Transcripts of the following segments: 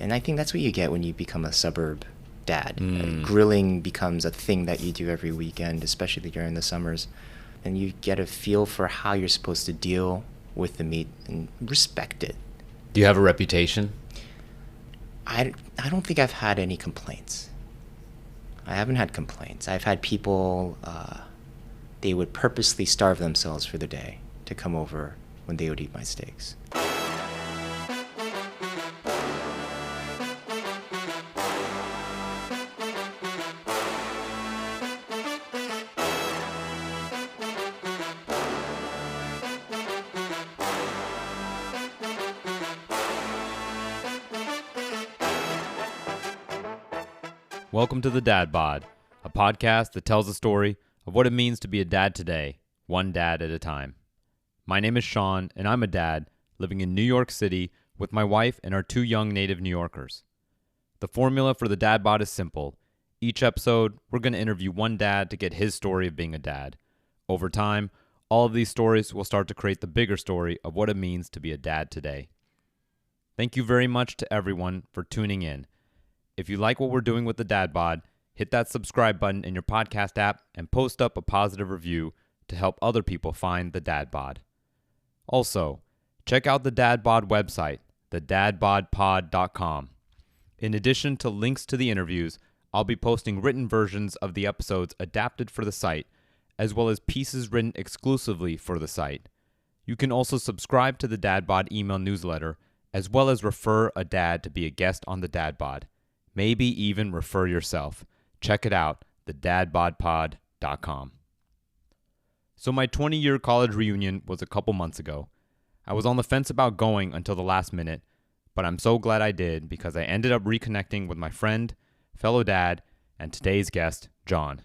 And I think that's what you get when you become a suburb dad. Grilling becomes a thing that you do every weekend, especially during the summers. And you get a feel for how you're supposed to deal with the meat and respect it. Do you have a reputation? I don't think I've had any complaints. I haven't had complaints. I've had people, they would purposely starve themselves for the day to come over when they would eat my steaks. Welcome to the Dad Bod, a podcast that tells the story of what it means to be a dad today, one dad at a time. My name is Sean, and I'm a dad living in New York City with my wife and our two young native New Yorkers. The formula for the Dad Bod is simple. Each episode, we're going to interview one dad to get his story of being a dad. Over time, all of these stories will start to create the bigger story of what it means to be a dad today. Thank you very much to everyone for tuning in. If you like what we're doing with the Dad Bod, hit that subscribe button in your podcast app and post up a positive review to help other people find the Dad Bod. Also, check out the Dad Bod website, thedadbodpod.com. In addition to links to the interviews, I'll be posting written versions of the episodes adapted for the site, as well as pieces written exclusively for the site. You can also subscribe to the Dad Bod email newsletter, as well as refer a dad to be a guest on the Dad Bod. Maybe even refer yourself. Check it out, thedadbodpod.com. So my 20-year college reunion was a couple months ago. I was on the fence about going until the last minute, but I'm so glad I did because I ended up reconnecting with my friend, fellow dad, and today's guest, John.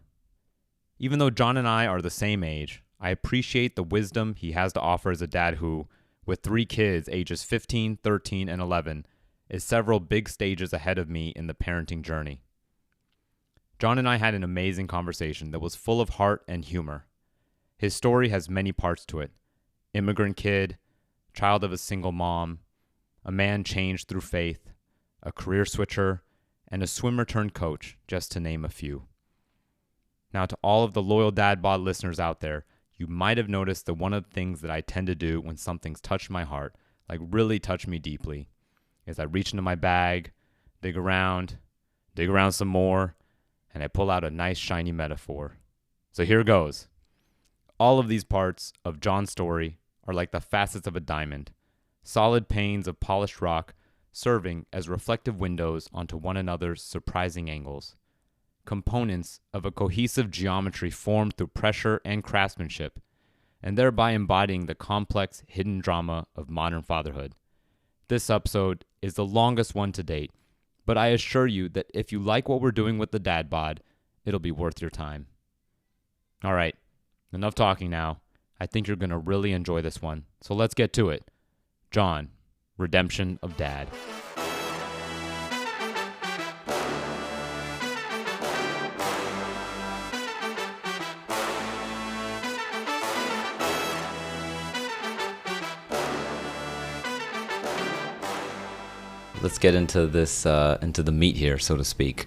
Even though John and I are the same age, I appreciate the wisdom he has to offer as a dad who, with 3 kids ages 15, 13, and 11, is several big stages ahead of me in the parenting journey. John and I had an amazing conversation that was full of heart and humor. His story has many parts to it. Immigrant kid, child of a single mom, a man changed through faith, a career switcher, and a swimmer turned coach, just to name a few. Now, to all of the loyal Dad Bod listeners out there, you might have noticed that one of the things that I tend to do when something's touched my heart, like really touched me deeply, is I reach into my bag, dig around some more, and I pull out a nice shiny metaphor. So here goes. All of these parts of John's story are like the facets of a diamond, solid panes of polished rock serving as reflective windows onto one another's surprising angles. Components of a cohesive geometry formed through pressure and craftsmanship, and thereby embodying the complex hidden drama of modern fatherhood. This episode is the longest one to date, but I assure you that if you like what we're doing with the Dad Bod, it'll be worth your time. All right, enough talking now. I think you're going to really enjoy this one, so let's get to it. John, Redemption of Dad. Let's get into this, into the meat here, so to speak.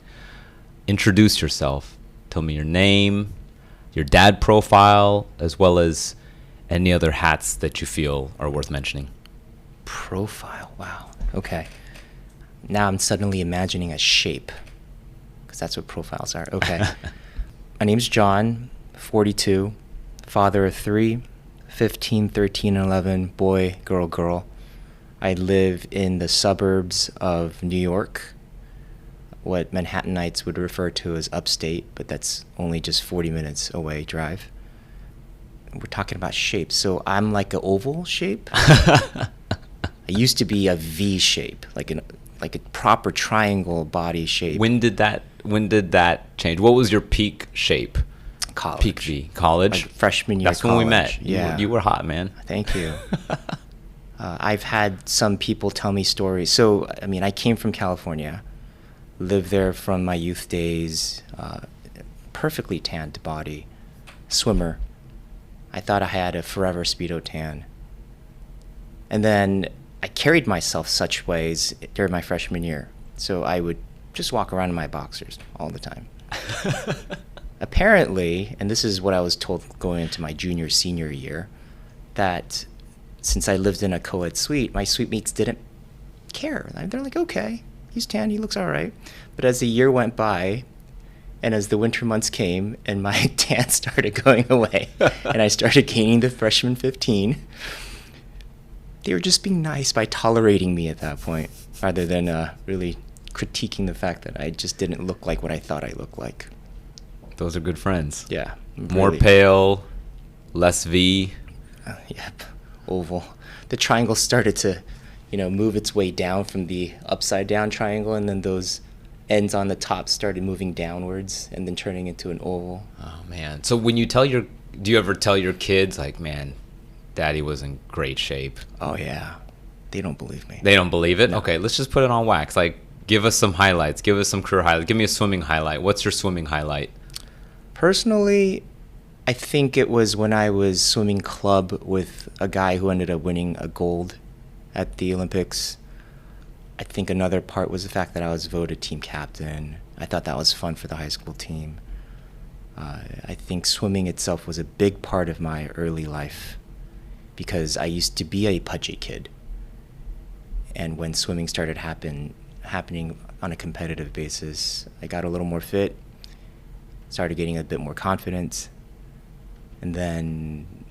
Introduce yourself. Tell me your name, your dad profile, as well as any other hats that you feel are worth mentioning. Profile, wow. Okay. Now I'm suddenly imagining a shape, because that's what profiles are. Okay. My name's John, 42, father of 3, 15, 13, and 11, boy, girl. I live in the suburbs of New York, what Manhattanites would refer to as upstate, but that's only just 40 minutes away drive. We're talking about shapes, so I'm like an oval shape. I used to be a V shape, like a proper triangle body shape. When did that change? What was your peak shape? College. Peak V. College? Like freshman year. That's when we met. Yeah. You were hot, man. Thank you. I've had some people tell me stories. So, I mean, I came from California, lived there from my youth days, perfectly tanned body, swimmer. I thought I had a forever Speedo tan. And then I carried myself such ways during my freshman year. So I would just walk around in my boxers all the time. Apparently, and this is what I was told going into my senior year, that since I lived in a co-ed suite, my suite mates didn't care. They're like, okay, he's tan, he looks all right. But as the year went by, and as the winter months came, and my tan started going away, and I started gaining the freshman 15, they were just being nice by tolerating me at that point, rather than really critiquing the fact that I just didn't look like what I thought I looked like. Those are good friends. Yeah. More really. pale, less V. Yep. Oval. The triangle started to, move its way down from the upside down triangle, and then those ends on the top started moving downwards and then turning into an oval. Oh man. So when you do you ever tell your kids, like, man, Daddy was in great shape? Oh yeah. They don't believe me. They don't believe it? No. Okay, let's just put it on wax. Like, give us some highlights. Give us some career highlights. Give me a swimming highlight. What's your swimming highlight? Personally, I think it was when I was swimming club with a guy who ended up winning a gold at the Olympics. I think another part was the fact that I was voted team captain. I thought that was fun for the high school team. I think swimming itself was a big part of my early life because I used to be a pudgy kid. And when swimming started happening on a competitive basis, I got a little more fit, started getting a bit more confidence, and then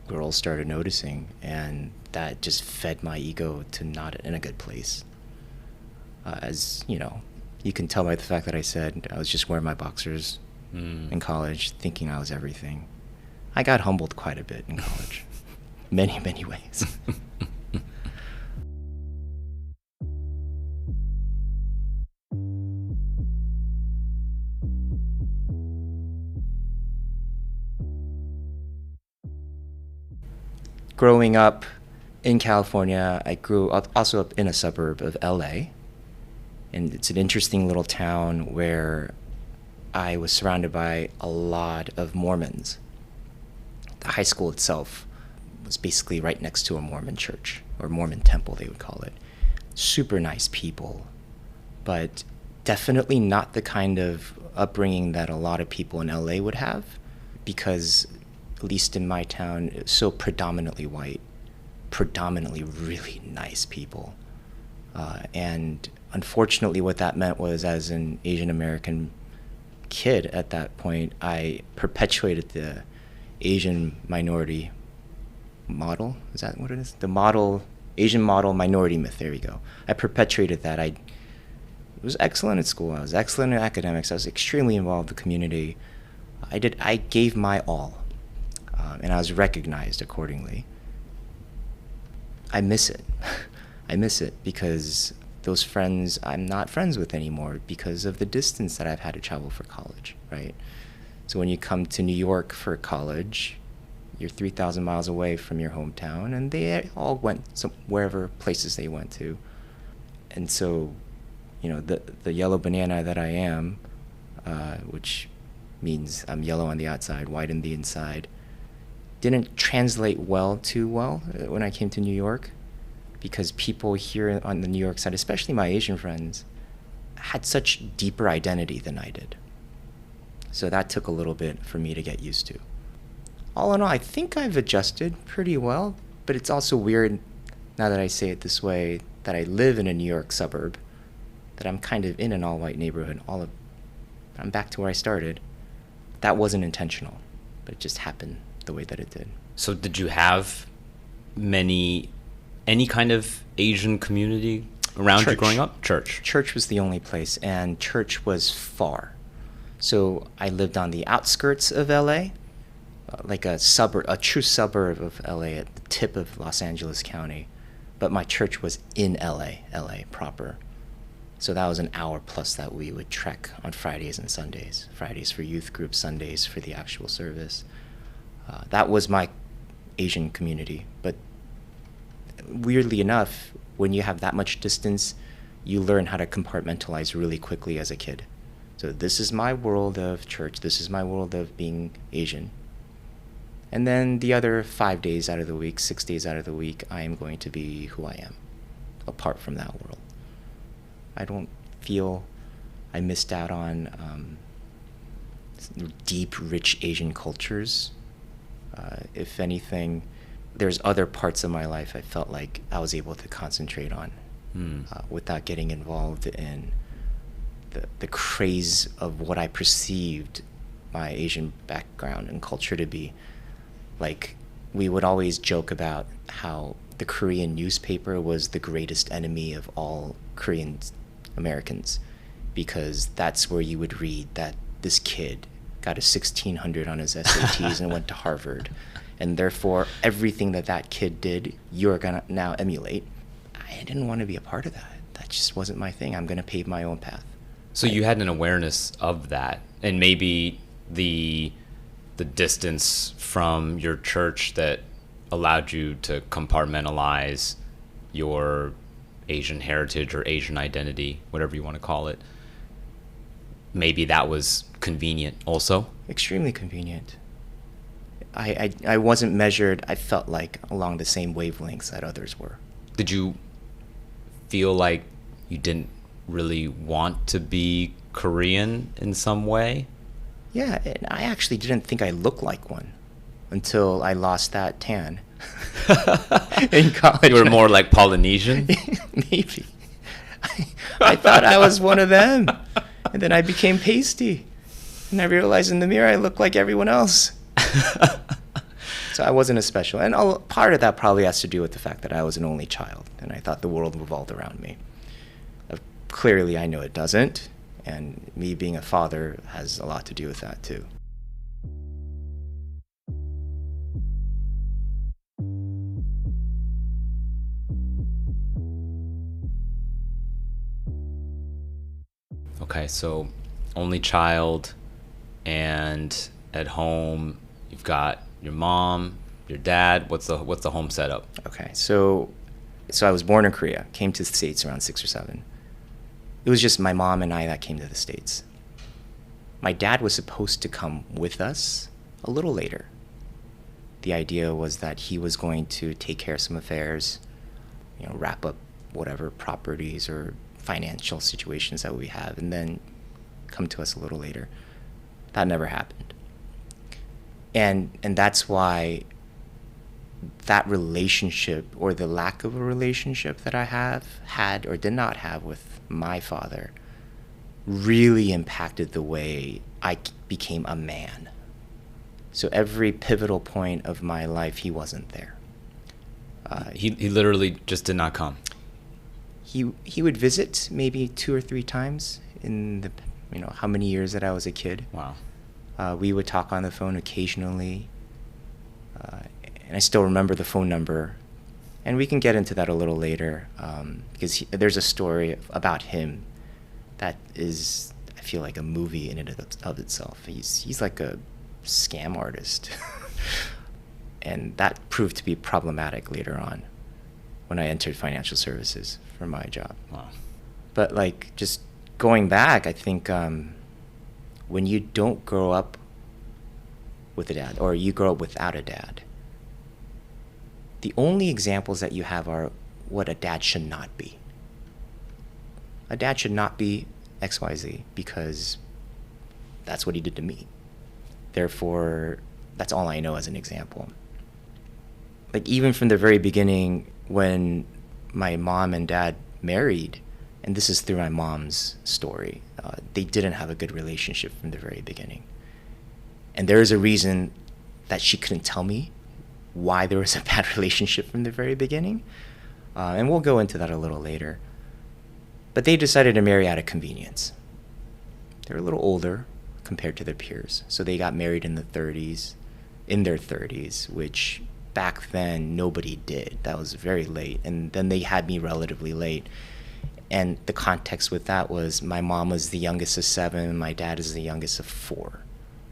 girls started noticing, and that just fed my ego to not in a good place. As you can tell by the fact that I said I was just wearing my boxers in college, thinking I was everything. I got humbled quite a bit in college. Many, many ways. Growing up in California, I grew up also up in a suburb of LA. And it's an interesting little town where I was surrounded by a lot of Mormons. The high school itself was basically right next to a Mormon church, or Mormon temple, they would call it. Super nice people, but definitely not the kind of upbringing that a lot of people in LA would have, because at least in my town, it's so predominantly white, predominantly really nice people. And unfortunately, what that meant was, as an Asian American kid at that point, I perpetuated the Asian minority model. Is that what it is? The Asian model minority myth. There we go. I perpetuated that. I was excellent at school. I was excellent in academics. I was extremely involved in the community. I gave my all, and I was recognized accordingly. I miss it. I miss it because those friends I'm not friends with anymore because of the distance that I've had to travel for college, right? So when you come to New York for college, you're 3,000 miles away from your hometown, and they all went wherever places they went to. And so, the yellow banana that I am, which means I'm yellow on the outside, white on the inside, didn't translate too well when I came to New York, because people here on the New York side, especially my Asian friends, had such deeper identity than I did. So that took a little bit for me to get used to. All in all, I think I've adjusted pretty well, but it's also weird, now that I say it this way, that I live in a New York suburb, that I'm kind of in an all-white neighborhood. I'm back to where I started. That wasn't intentional, but it just happened the way that it did. So did you have any kind of Asian community around you growing up? Church was the only place, and church was far. So I lived on the outskirts of LA, like a true suburb of LA at the tip of Los Angeles County. But my church was in LA proper. So that was an hour plus that we would trek on Fridays and Sundays. Fridays for youth group, Sundays for the actual service. That was my Asian community. But weirdly enough, when you have that much distance, you learn how to compartmentalize really quickly as a kid. So this is my world of church. This is my world of being Asian. And then the other 5 days out of the week, 6 days out of the week, I am going to be who I am, apart from that world. I don't feel I missed out on deep, rich Asian cultures. If anything, there's other parts of my life I felt like I was able to concentrate on without getting involved in the craze of what I perceived my Asian background and culture to be. Like, we would always joke about how the Korean newspaper was the greatest enemy of all Korean Americans, because that's where you would read that this kid got a 1600 on his SATs and went to Harvard, and therefore everything that kid did, you're gonna now emulate. I didn't want to be a part of that. That just wasn't my thing. I'm gonna pave my own path. So you had an awareness of that, and maybe the distance from your church that allowed you to compartmentalize your Asian heritage or Asian identity, whatever you want to call it. Maybe that was convenient also? Extremely convenient. I wasn't measured, I felt like, along the same wavelengths that others were. Did you feel like you didn't really want to be Korean in some way? Yeah, and I actually didn't think I looked like one until I lost that tan in college. You were more like Polynesian? Maybe. I thought I was one of them. And then I became pasty. And I realized in the mirror I looked like everyone else. So I wasn't as special. And part of that probably has to do with the fact that I was an only child. And I thought the world revolved around me. Clearly, I know it doesn't. And me being a father has a lot to do with that, too. Okay, so only child, and at home you've got your mom, your dad. What's the home setup? Okay, so I was born in Korea, came to the States around 6 or 7. It was just my mom and I that came to the States. My dad was supposed to come with us a little later. The idea was that he was going to take care of some affairs, wrap up whatever properties or financial situations that we have, and then come to us a little later. That never happened. And that's why that relationship, or the lack of a relationship that I had or did not have with my father, really impacted the way I became a man. So every pivotal point of my life, he wasn't there. He literally just did not come. He would visit maybe 2 or 3 times in the how many years that I was a kid. Wow. We would talk on the phone occasionally, and I still remember the phone number. And we can get into that a little later, because there's a story about him that is, I feel like, a movie in and of itself. He's like a scam artist. And that proved to be problematic later on when I entered financial services for my job. Wow. But just going back, I think when you don't grow up with a dad, or you grow up without a dad, the only examples that you have are what a dad should not be. A dad should not be XYZ because that's what he did to me. Therefore, that's all I know as an example. Even from the very beginning, when my mom and dad married, and this is through my mom's story, they didn't have a good relationship from the very beginning. And there is a reason that she couldn't tell me why there was a bad relationship from the very beginning. And we'll go into that a little later. But they decided to marry out of convenience. They're a little older compared to their peers. So they got married in their 30s, which back then nobody did. That was very late. And then they had me relatively late. And the context with that was my mom was the youngest of 7, and my dad is the youngest of 4.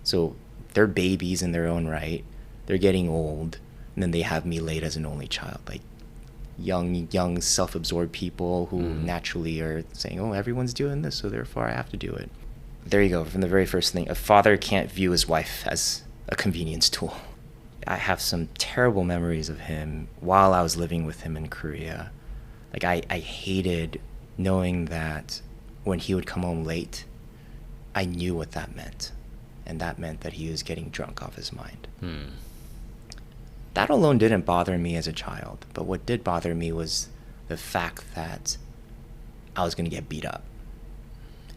So they're babies in their own right. They're getting old. And then they have me late as an only child, young, self-absorbed people who naturally are saying, oh, everyone's doing this, so therefore I have to do it. There you go, from the very first thing. A father can't view his wife as a convenience tool. I have some terrible memories of him while I was living with him in Korea. I hated knowing that when he would come home late, I knew what that meant. And that meant that he was getting drunk off his mind. That alone didn't bother me as a child, but what did bother me was the fact that I was going to get beat up.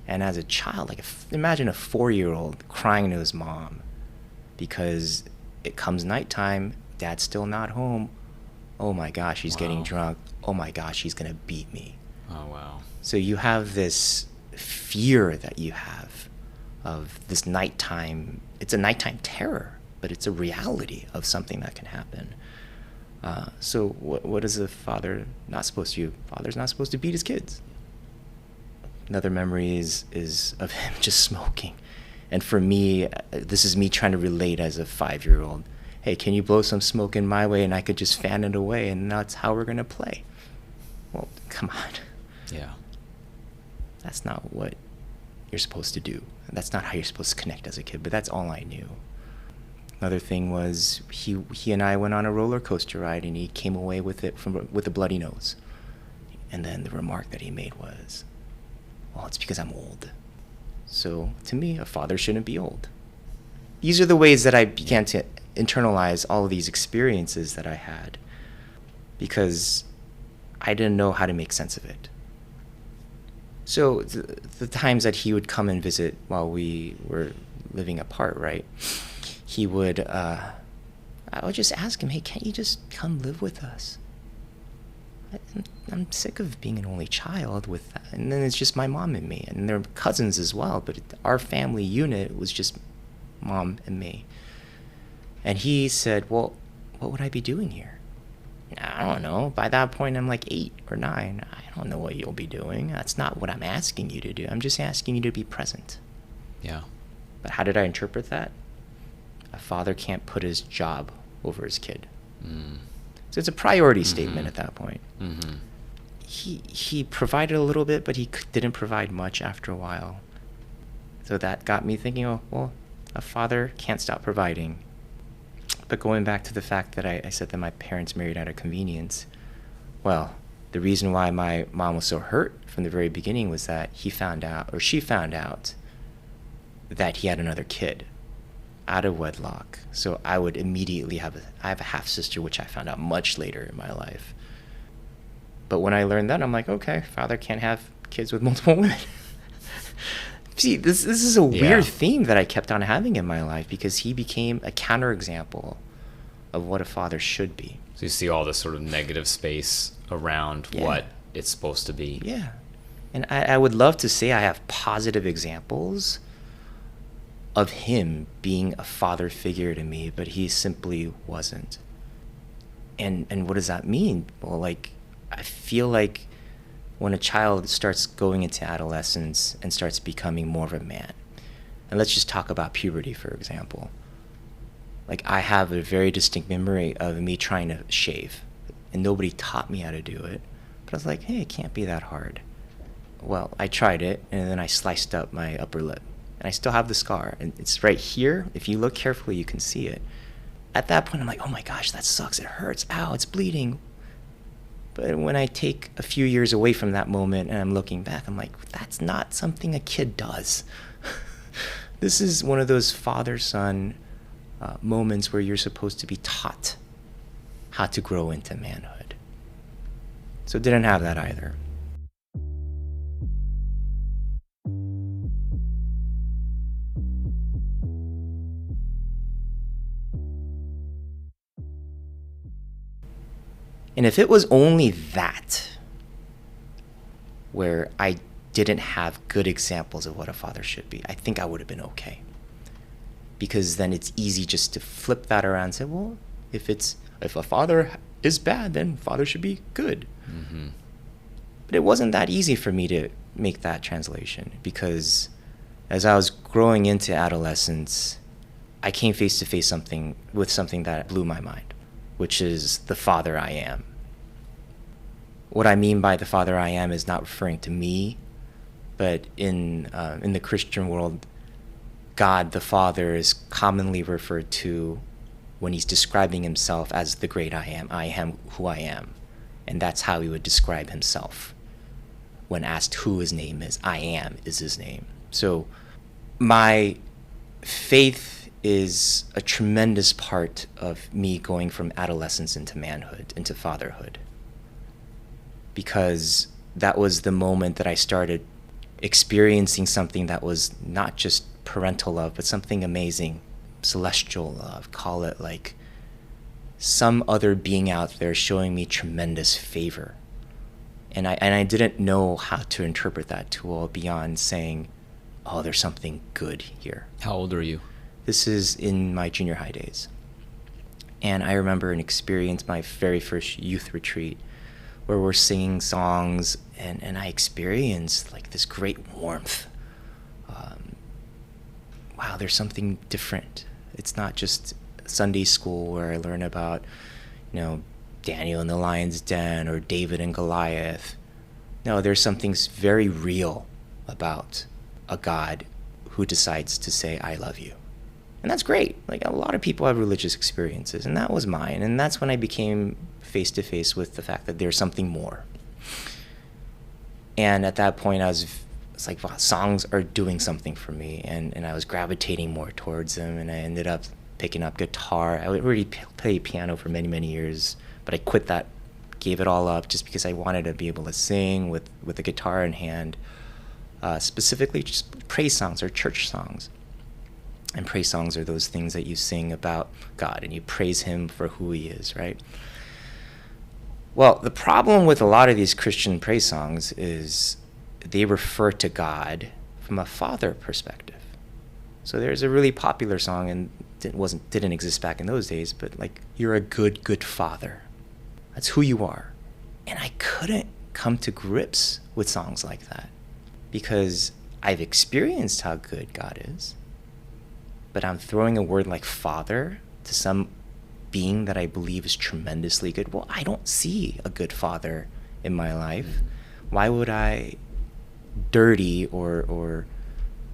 And as a child, like imagine a 4-year-old crying to his mom because it comes nighttime, dad's still not home. Oh my gosh, he's getting drunk. Oh my gosh, he's going to beat me. Oh, wow. So you have this fear that you have of this nighttime. It's a nighttime terror, but it's a reality of something that can happen. So what is a father not supposed to do? Father's not supposed to beat his kids. Another memory is of him just smoking. And for me, this is me trying to relate as a 5-year-old. Hey, can you blow some smoke in my way and I could just fan it away and that's how we're going to play? Well, come on. Yeah. That's not what you're supposed to do. That's not how you're supposed to connect as a kid, but that's all I knew. Another thing was he and I went on a roller coaster ride and he came away with a bloody nose. And then the remark that he made was, well, it's because I'm old. So to me, a father shouldn't be old. These are the ways that I began to internalize all of these experiences that I had because I didn't know how to make sense of it. So the times that he would come and visit while we were living apart, right? He would, I would just ask him, hey, can't you just come live with us? I'm sick of being an only child with that. And then it's just my mom and me. And they're cousins as well, but our family unit was just mom and me. And he said, well, what would I be doing here? I don't know. By that point, I'm like 8 or 9. I don't know what you'll be doing. That's not what I'm asking you to do. I'm just asking you to be present. Yeah. But how did I interpret that? A father can't put his job over his kid. So it's a priority statement at that point. He provided a little bit, but he didn't provide much after a while. So that got me thinking, oh, well, a father can't stop providing. But going back to the fact that I said that my parents married out of convenience, well, the reason why my mom was so hurt from the very beginning was that she found out that he had another kid out of wedlock. So I would immediately I have a half sister, which I found out much later in my life. But when I learned that, I'm like, okay, father can't have kids with multiple women. See, this is a weird theme that I kept on having in my life because he became a counterexample of what a father should be. So you see all this sort of negative space around what it's supposed to be. Yeah. And I would love to say I have positive examples of him being a father figure to me, but he simply wasn't. And what does that mean? Well, like, I feel like when a child starts going into adolescence and starts becoming more of a man, and let's just talk about puberty, for example. Like, I have a very distinct memory of me trying to shave, and nobody taught me how to do it. But I was like, hey, it can't be that hard. Well, I tried it, and then I sliced up my upper lip. And I still have the scar, and it's right here. If you look carefully, you can see it. At that point, I'm like, oh my gosh, that sucks. It hurts. Ow, it's bleeding. But when I take a few years away from that moment and I'm looking back, I'm like, that's not something a kid does. This is one of those father-son moments where you're supposed to be taught how to grow into manhood. So didn't have that either. And if it was only that, where I didn't have good examples of what a father should be, I think I would have been okay. Because then it's easy just to flip that around and say, well, if a father is bad, then father should be good. But it wasn't that easy for me to make that translation, because as I was growing into adolescence, I came face to face with something that blew my mind, which is the father I am. What I mean by the father I am is not referring to me, but in the Christian world, God the Father is commonly referred to when he's describing himself as the great I am who I am. And that's how he would describe himself. when asked who his name is, I am is his name. So my faith is a tremendous part of me going from adolescence into manhood, into fatherhood. Because that was the moment that I started experiencing something that was not just parental love, but something amazing, celestial love, call it like some other being out there showing me tremendous favor. And I didn't know how to interpret that too well beyond saying, oh, there's something good here. How old are you? This is in my junior high days. And I remember an experience, my very first youth retreat, where we're singing songs, and I experienced like this great warmth. Wow, there's something different. It's not just Sunday school where I learn about, Daniel in the lion's den or David and Goliath. No, there's something very real about a God who decides to say, I love you. And that's great. Like, a lot of people have religious experiences, and that was mine. And that's when I became face to face with the fact that there's something more. And at that point, it's like, wow, songs are doing something for me. And I was gravitating more towards them. And I ended up picking up guitar. I already played piano for many, many years, but I quit that, gave it all up just because I wanted to be able to sing with a guitar in hand, specifically just praise songs or church songs. And praise songs are those things that you sing about God and you praise him for who he is, right? Well, the problem with a lot of these Christian praise songs is they refer to God from a father perspective. So there's a really popular song, and didn't exist back in those days, but like, you're a good father. That's who you are. And I couldn't come to grips with songs like that because I've experienced how good God is, but I'm throwing a word like father to some being that I believe is tremendously good. Well, I don't see a good father in my life. Why would I dirty or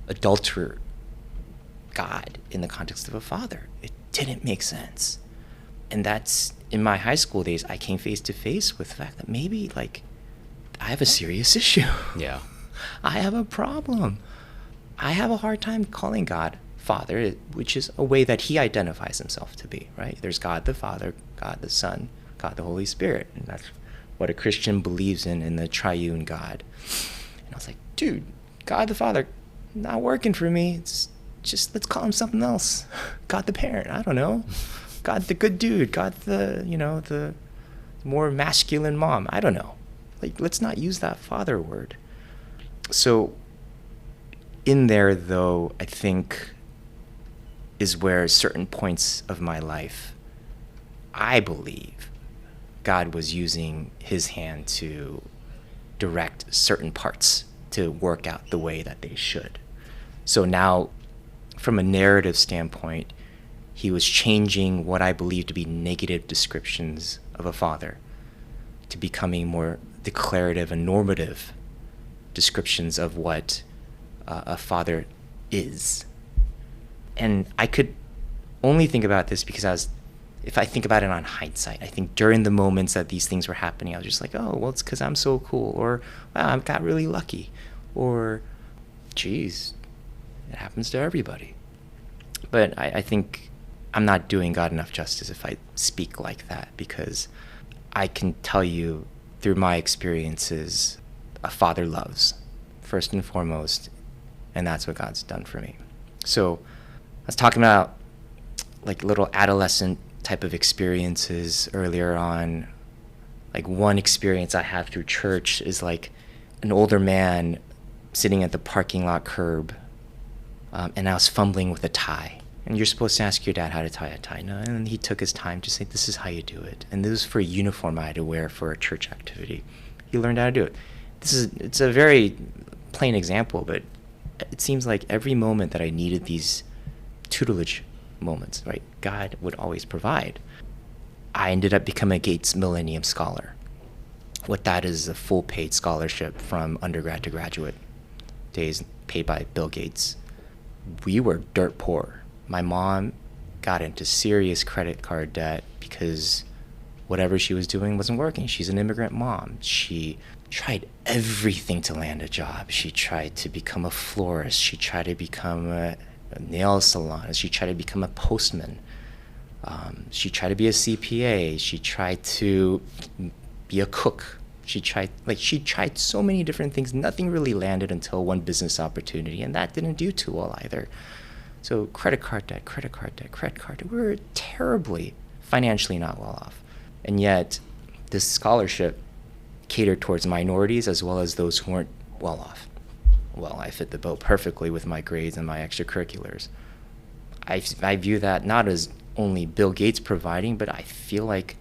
adulterate God in the context of a father? It didn't make sense. And that's, in my high school days, I came face to face with the fact that maybe, like, I have a serious issue. Yeah. I have a problem. I have a hard time calling God Father, which is a way that he identifies himself to be, right? There's God the Father, God the Son, God the Holy Spirit. And that's what a Christian believes in the triune God. And I was like, dude, God the Father, not working for me. It's just, let's call him something else. God the Parent, I don't know. God the good dude, God the, the more masculine mom. I don't know. Like, let's not use that father word. So in there, though, I think is where certain points of my life, I believe God was using his hand to direct certain parts to work out the way that they should. So now, from a narrative standpoint, he was changing what I believe to be negative descriptions of a father to becoming more declarative and normative descriptions of what a father is. And I could only think about this because if I think about it on hindsight, I think during the moments that these things were happening, I was just like, oh, well, it's because I'm so cool, or wow, I got really lucky, or geez, it happens to everybody. But I think I'm not doing God enough justice if I speak like that, because I can tell you through my experiences, a father loves, first and foremost, and that's what God's done for me. So I was talking about like little adolescent type of experiences earlier on. Like, one experience I had through church is like an older man sitting at the parking lot curb, and I was fumbling with a tie. And you're supposed to ask your dad how to tie a tie. No, and he took his time to say, this is how you do it. And this was for a uniform I had to wear for a church activity. He learned how to do it. It's a very plain example, but it seems like every moment that I needed these tutelage moments, right, God would always provide. I ended up becoming a Gates Millennium Scholar. What that is a full paid scholarship from undergrad to graduate days, paid by Bill Gates. We were dirt poor. My mom got into serious credit card debt because whatever she was doing wasn't working. She's an immigrant mom. She tried everything to land a job. She tried to become a florist. She tried to become a nail salon. She tried to become a postman. She tried to be a CPA. She tried to be a cook. She tried so many different things. Nothing really landed until one business opportunity, and that didn't do too well either. So credit card debt, credit card debt, credit card debt. We were terribly financially not well off. And yet this scholarship catered towards minorities as well as those who weren't well off. Well, I fit the bill perfectly with my grades and my extracurriculars. I view that not as only Bill Gates providing, but I feel like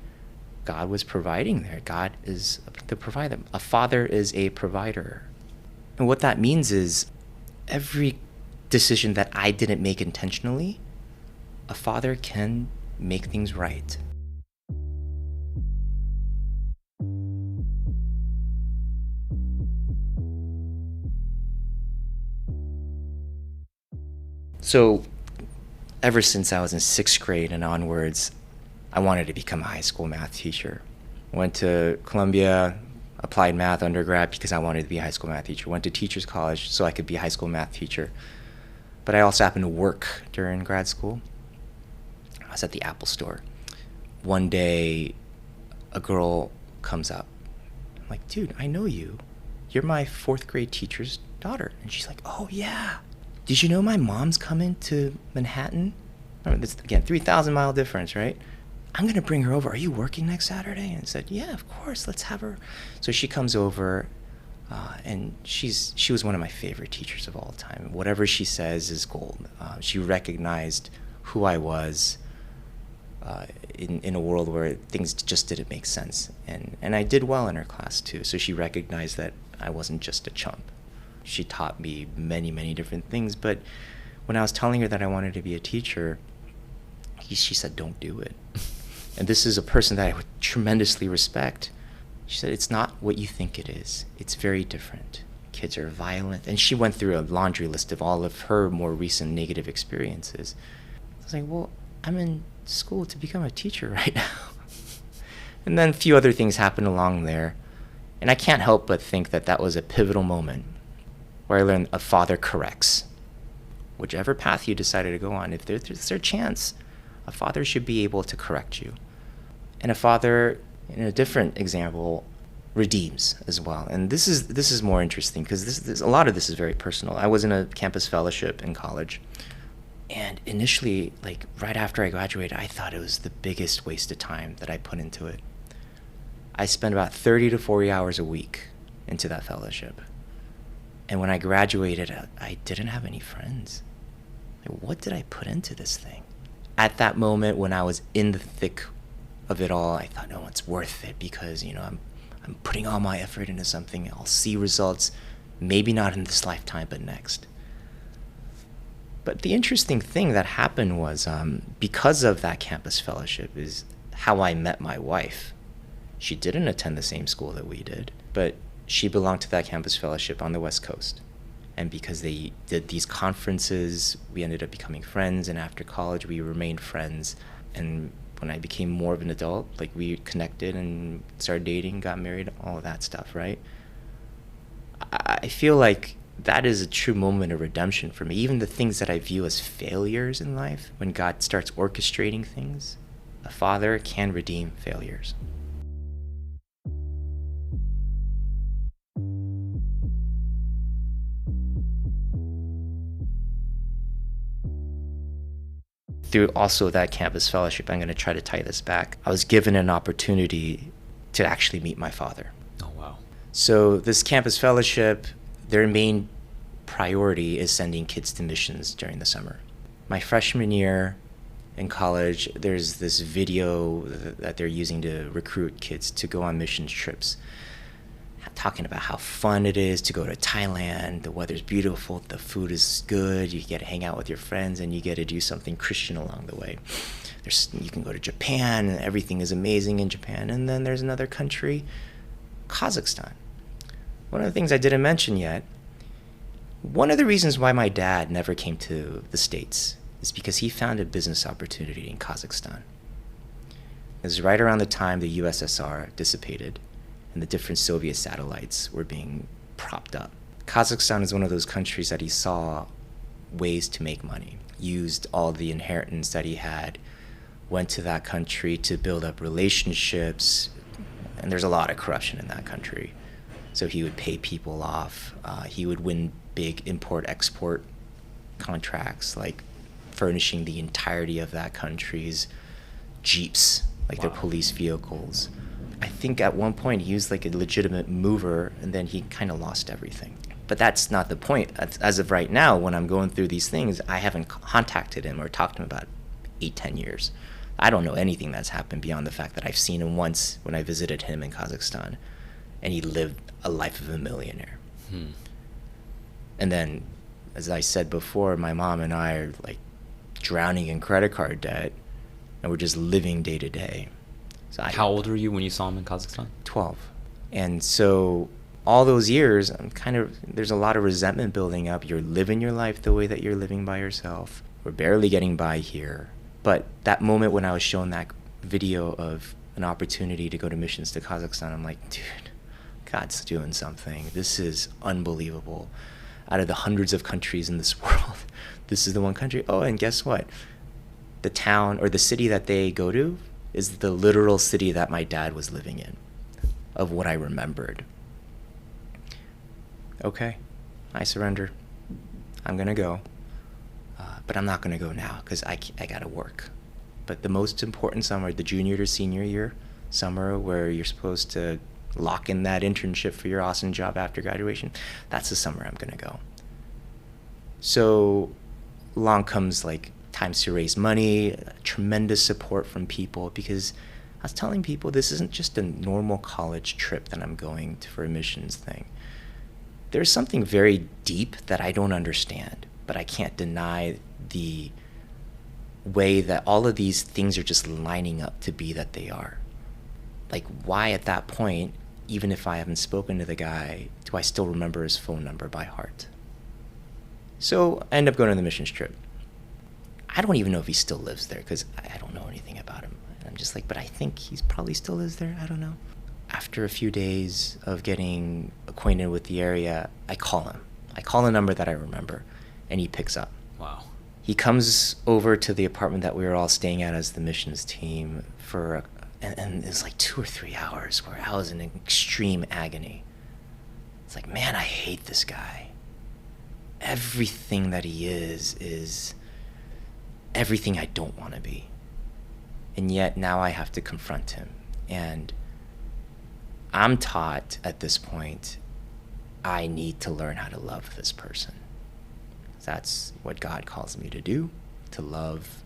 God was providing there. God is the provider. A father is a provider. And what that means is every decision that I didn't make intentionally, a father can make things right. So ever since I was in 6th grade and onwards, I wanted to become a high school math teacher. Went to Columbia, applied math undergrad because I wanted to be a high school math teacher. Went to teachers college so I could be a high school math teacher. But I also happened to work during grad school. I was at the Apple store. One day, a girl comes up. I'm like, dude, I know you. You're my 4th grade teacher's daughter. And she's like, oh yeah. Did you know my mom's coming to Manhattan? Remember, this, again, 3,000-mile difference, right? I'm going to bring her over. Are you working next Saturday? And I said, yeah, of course. Let's have her. So she comes over, and she was one of my favorite teachers of all time. Whatever she says is gold. She recognized who I was in a world where things just didn't make sense. And I did well in her class, too. So she recognized that I wasn't just a chump. She taught me many, many different things. But when I was telling her that I wanted to be a teacher, she said, don't do it. And this is a person that I would tremendously respect. She said, it's not what you think it is. It's very different. Kids are violent. And she went through a laundry list of all of her more recent negative experiences. I was like, well, I'm in school to become a teacher right now. And then a few other things happened along there. And I can't help but think that that was a pivotal moment where I learned a father corrects. Whichever path you decided to go on, if there's a chance, a father should be able to correct you. And a father, in a different example, redeems as well. And this is more interesting because a lot of this is very personal. I was in a campus fellowship in college. And initially, like right after I graduated, I thought it was the biggest waste of time that I put into it. I spent about 30 to 40 hours a week into that fellowship. And when I graduated, I didn't have any friends. Like, what did I put into this thing? At that moment, when I was in the thick of it all, I thought, no, it's worth it because, I'm putting all my effort into something. I'll see results, maybe not in this lifetime, but next. But the interesting thing that happened was because of that campus fellowship is how I met my wife. She didn't attend the same school that we did, but she belonged to that campus fellowship on the West Coast. And because they did these conferences, we ended up becoming friends. And after college, we remained friends. And when I became more of an adult, like we connected and started dating, got married, all of that stuff, right? I feel like that is a true moment of redemption for me. Even the things that I view as failures in life, when God starts orchestrating things, a father can redeem failures. Through also that campus fellowship, I'm going to try to tie this back. I was given an opportunity to actually meet my father. Oh, wow. So this campus fellowship, their main priority is sending kids to missions during the summer. My freshman year in college, there's this video that they're using to recruit kids to go on missions trips, talking about how fun it is to go to Thailand. The weather's beautiful, the food is good, you get to hang out with your friends, and you get to do something Christian along the way. You can go to Japan, and everything is amazing in Japan. And then there's another country, Kazakhstan. One of the things I didn't mention yet, one of the reasons why my dad never came to the States is because he found a business opportunity in Kazakhstan. It was right around the time the USSR dissipated. and the different Soviet satellites were being propped up. Kazakhstan is one of those countries that he saw ways to make money, used all the inheritance that he had, went to that country to build up relationships, and there's a lot of corruption in that country. So he would pay people off. He would win big import-export contracts, like furnishing the entirety of that country's jeeps, like their police vehicles. I think at one point he was like a legitimate mover, and then he kind of lost everything. But that's not the point. As of right now, when I'm going through these things, I haven't contacted him or talked to him about 8-10 years. I don't know anything that's happened beyond the fact that I've seen him once when I visited him in Kazakhstan, and he lived a life of a millionaire. And then, as I said before, my mom and I are like drowning in credit card debt, and we're just living day to day. So How old were you when you saw him in Kazakhstan? 12. And so all those years, there's a lot of resentment building up. You're living your life the way that you're living by yourself. We're barely getting by here. But that moment when I was shown that video of an opportunity to go to missions to Kazakhstan, I'm like, dude, God's doing something. This is unbelievable. Out of the hundreds of countries in this world, this is the one country. Oh, and guess what? The town or the city that they go to is the literal city that my dad was living in, of what I remembered. Okay, I surrender. I'm going to go. But I'm not going to go now because I got to work. But the most important summer, the junior to senior year summer, where you're supposed to lock in that internship for your awesome job after graduation, that's the summer I'm going to go. So along comes like times to raise money, tremendous support from people, because I was telling people this isn't just a normal college trip that I'm going to for a missions thing. There's something very deep that I don't understand, but I can't deny the way that all of these things are just lining up to be that they are. Like, why at that point, even if I haven't spoken to the guy, do I still remember his phone number by heart? So I end up going on the missions trip. I don't even know if he still lives there because I don't know anything about him. And I'm just like, but I think he's probably still lives there. I don't know. After a few days of getting acquainted with the area, I call him. I call a number that I remember, and he picks up. Wow. He comes over to the apartment that we were all staying at as the missions team and it was like 2 or 3 hours where I was in extreme agony. It's like, man, I hate this guy. Everything that he is everything I don't want to be. And yet now I have to confront him. And I'm taught at this point, I need to learn how to love this person. That's what God calls me to do, to love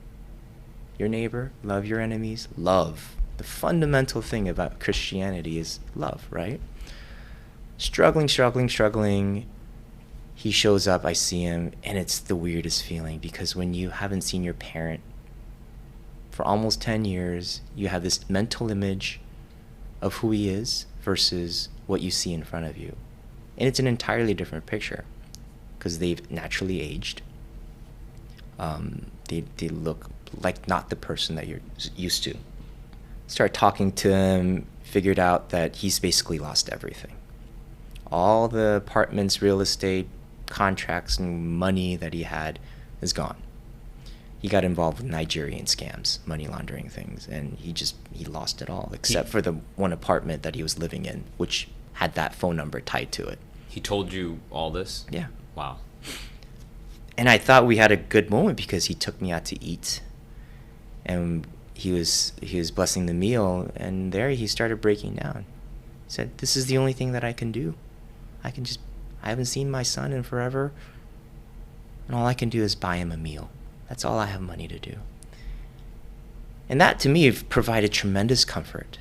your neighbor, love your enemies, love. The fundamental thing about Christianity is love, right? Struggling. He shows up, I see him, and it's the weirdest feeling, because when you haven't seen your parent for almost 10 years, you have this mental image of who he is versus what you see in front of you. And it's an entirely different picture, because they've naturally aged. They look like not the person that you're used to. Start talking to him, figured out that he's basically lost everything. All the apartments, real estate, contracts, and money that he had is gone. He got involved with Nigerian scams, money laundering things, and he lost it all, except for the one apartment that he was living in, which had that phone number tied to it. He told you all this? Yeah. Wow. And I thought we had a good moment because he took me out to eat, and he was blessing the meal, and there he started breaking down. He said, "This is the only thing that I can do. I haven't seen my son in forever, and all I can do is buy him a meal. That's all I have money to do." And that to me provided tremendous comfort,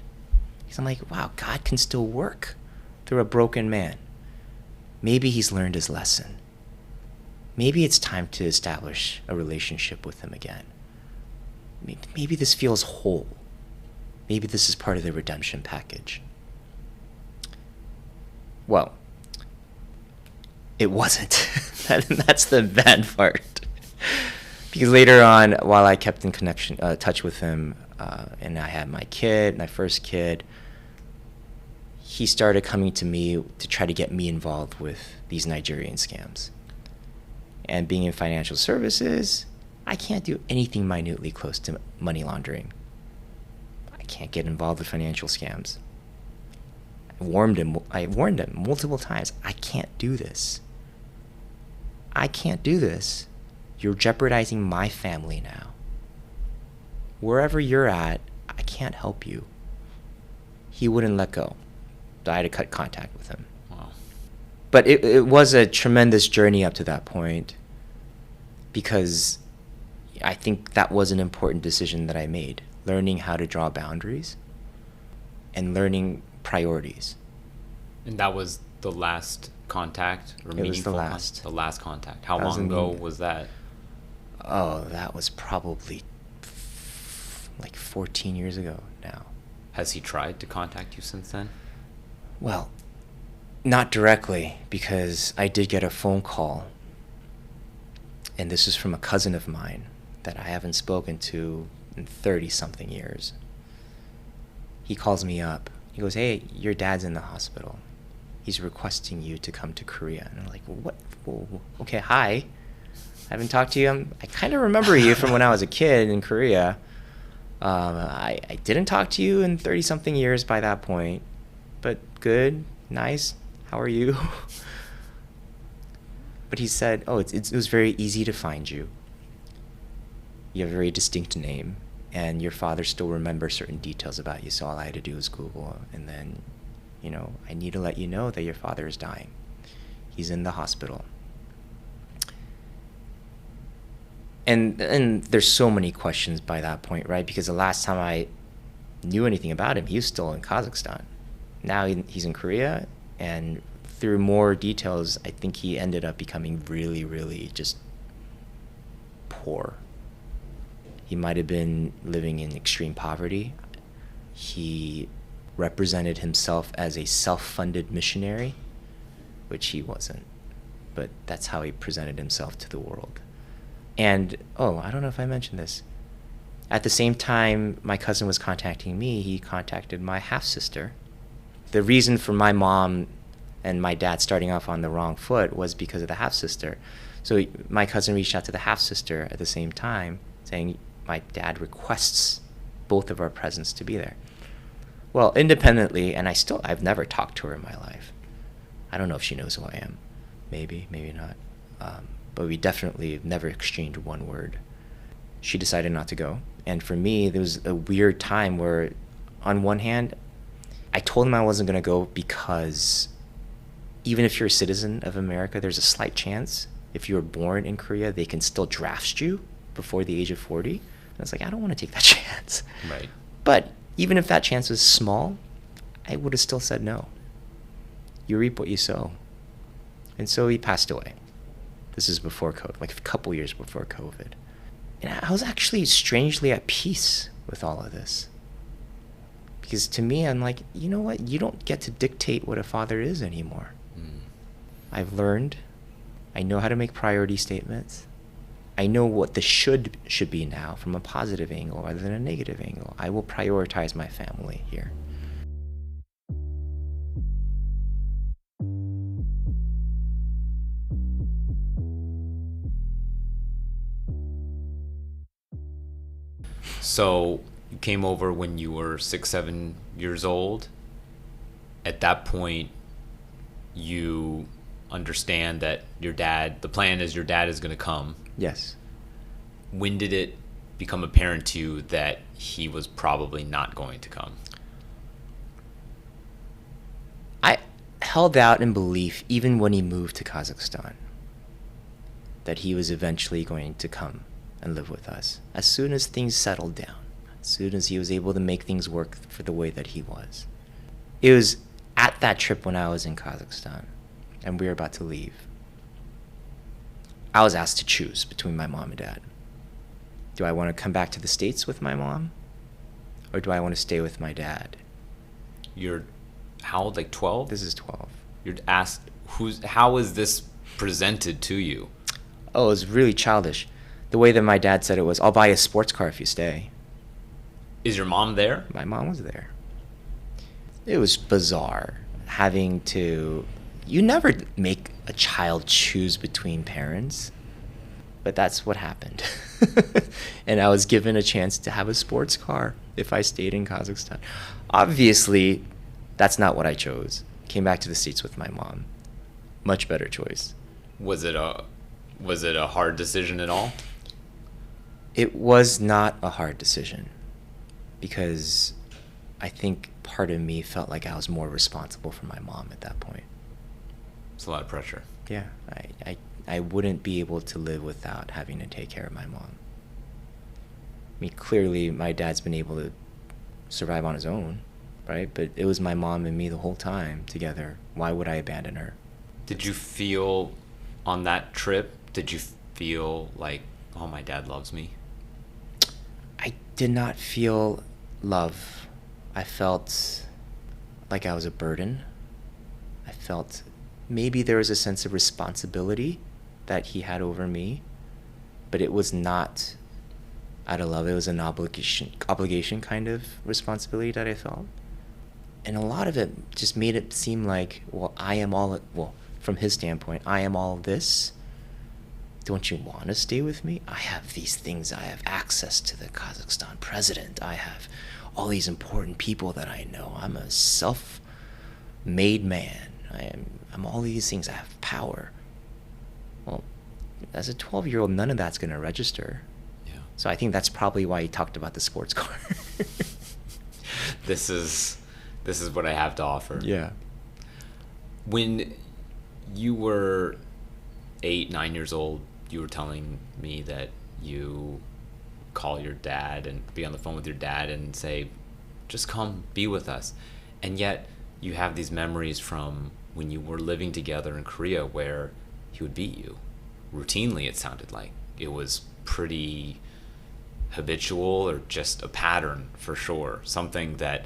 because I'm like, wow, God can still work through a broken man. Maybe he's learned his lesson. Maybe it's time to establish a relationship with him again. Maybe this feels whole. Maybe this is part of the redemption package. Well, it wasn't. That's the bad part. Because later on, while I kept in touch with him, and I had my first kid, he started coming to me to try to get me involved with these Nigerian scams. And being in financial services, I can't do anything minutely close to money laundering. I can't get involved with financial scams. I warned him multiple times. I can't do this. I can't do this. You're jeopardizing my family now. Wherever you're at, I can't help you. He wouldn't let go. So I had to cut contact with him. Wow. But it was a tremendous journey up to that point, because I think that was an important decision that I made, learning how to draw boundaries and learning priorities. And that was the last contact or It was the meaningful last. the last contact. How That was long the ago meaning- was that? Oh, that was probably like 14 years ago now. Has he tried to contact you since then? Well, not directly, because I did get a phone call, and this is from a cousin of mine that I haven't spoken to in 30-something years. He calls me up. He goes, "Hey, your dad's in the hospital. He's requesting you to come to Korea." And I'm like, "What? Whoa, okay, hi. I haven't talked to you. I kind of remember you from when I was a kid in Korea. I didn't talk to you in 30-something years by that point, but good, nice. How are you?" But he said, "Oh, it was very easy to find you. You have a very distinct name, and your father still remembers certain details about you, so all I had to do was Google, and then, I need to let you know that your father is dying. He's in the hospital." And there's so many questions by that point, right? Because the last time I knew anything about him, he was still in Kazakhstan. Now he's in Korea, and through more details, I think he ended up becoming really, really just poor. He might have been living in extreme poverty. He represented himself as a self-funded missionary, which he wasn't. But that's how he presented himself to the world. And, I don't know if I mentioned this. At the same time my cousin was contacting me, he contacted my half-sister. The reason for my mom and my dad starting off on the wrong foot was because of the half-sister. So my cousin reached out to the half-sister at the same time, saying, "My dad requests both of our presents to be there." Well, independently, and I've never talked to her in my life. I don't know if she knows who I am. Maybe, maybe not. But we definitely never exchanged one word. She decided not to go. And for me, there was a weird time where, on one hand, I told him I wasn't going to go because even if you're a citizen of America, there's a slight chance, if you were born in Korea, they can still draft you before the age of 40. And I was like, I don't want to take that chance. Right. But even if that chance was small, I would have still said no. You reap what you sow. And so he passed away. This is before COVID, like a couple years before COVID. And I was actually strangely at peace with all of this. Because to me, I'm like, you know what? You don't get to dictate what a father is anymore. I've learned. I know how to make priority statements. I know what the should be now from a positive angle rather than a negative angle. I will prioritize my family here. So you came over when you were 6, 7 years old. At that point, you understand that the plan is your dad is going to come. Yes. When did it become apparent to you that he was probably not going to come? I held out in belief, even when he moved to Kazakhstan, that he was eventually going to come and live with us. As soon as things settled down, as soon as he was able to make things work for the way that he was. It was at that trip when I was in Kazakhstan and we were about to leave. I was asked to choose between my mom and dad. Do I want to come back to the States with my mom? Or do I want to stay with my dad? You're how old, like 12? This is 12. You're asked, how is this presented to you? Oh, it was really childish. The way that my dad said it was, "I'll buy you a sports car if you stay." Is your mom there? My mom was there. It was bizarre having to. You never make a child choose between parents, but that's what happened. And I was given a chance to have a sports car if I stayed in Kazakhstan. Obviously, that's not what I chose. Came back to the States with my mom. Much better choice. Was it a hard decision at all? It was not a hard decision because I think part of me felt like I was more responsible for my mom at that point. It's a lot of pressure. Yeah, I wouldn't be able to live without having to take care of my mom. I mean, clearly my dad's been able to survive on his own, right? But it was my mom and me the whole time together. Why would I abandon her? Did you feel on that trip, did you feel like, oh, my dad loves me? I did not feel love. I felt like I was a burden. I felt maybe there was a sense of responsibility that he had over me, but it was not out of love. It was an obligation kind of responsibility that I felt. And a lot of it just made it seem like, well, from his standpoint, I am all of this. Don't you want to stay with me? I have these things. I have access to the Kazakhstan president. I have all these important people that I know. I'm a self-made man. I'm all these things. I have power. Well, as a 12-year-old, none of that's going to register. Yeah. So I think that's probably why he talked about the sports car. This is what I have to offer. Yeah. When you were 8, 9 years old, you were telling me that you call your dad and be on the phone with your dad and say, just come be with us. And yet you have these memories from when you were living together in Korea where he would beat you. Routinely, it sounded like. It was pretty habitual or just a pattern for sure. Something that,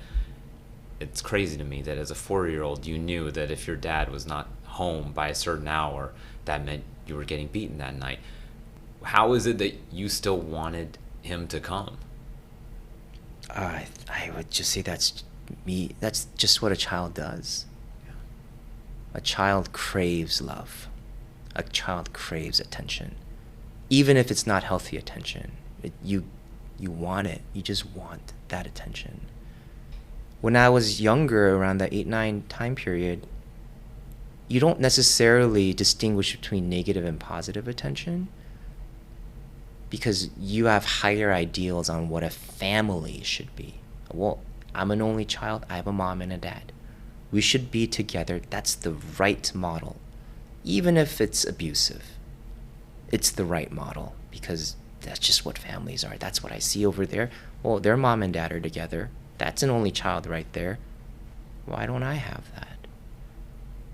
it's crazy to me that as a 4-year-old you knew that if your dad was not home by a certain hour, that meant you were getting beaten that night. How is it that you still wanted him to come? I would just say that's me. That's just what a child does. Yeah. A child craves love. A child craves attention. Even if it's not healthy attention, you want it. You just want that attention. When I was younger, around that 8-9 time period, you don't necessarily distinguish between negative and positive attention because you have higher ideals on what a family should be. Well, I'm an only child. I have a mom and a dad. We should be together. That's the right model. Even if it's abusive, it's the right model because that's just what families are. That's what I see over there. Well, their mom and dad are together. That's an only child right there. Why don't I have that?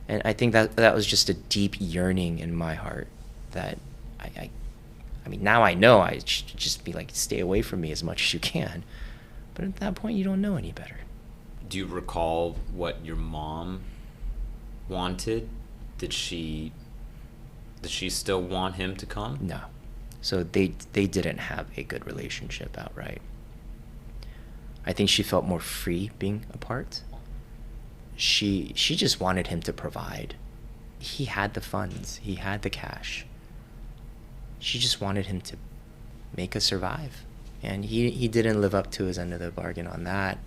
And I think that was just a deep yearning in my heart that I mean, now I know I should just be like, stay away from me as much as you can. But at that point, you don't know any better. Do you recall what your mom wanted? Did she still want him to come? No. So they didn't have a good relationship outright. I think she felt more free being apart. She just wanted him to provide. He had the funds. He had the cash. She just wanted him to make us survive. And he didn't live up to his end of the bargain on that.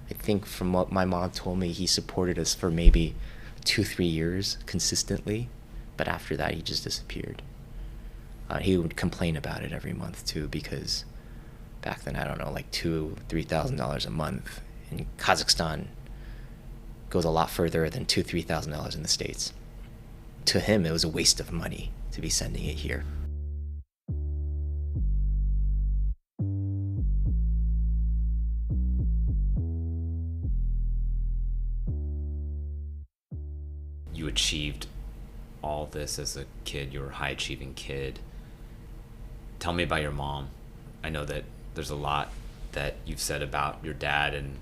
I think from what my mom told me, he supported us for maybe 2-3 years consistently. But after that, he just disappeared. He would complain about it every month too, because back then, I don't know, like $2,000-3,000 a month in Kazakhstan goes a lot further than $2,000-3,000 in the States. To him, it was a waste of money to be sending it here. You achieved all this as a kid. You were a high-achieving kid. Tell me about your mom. I know that there's a lot that you've said about your dad, and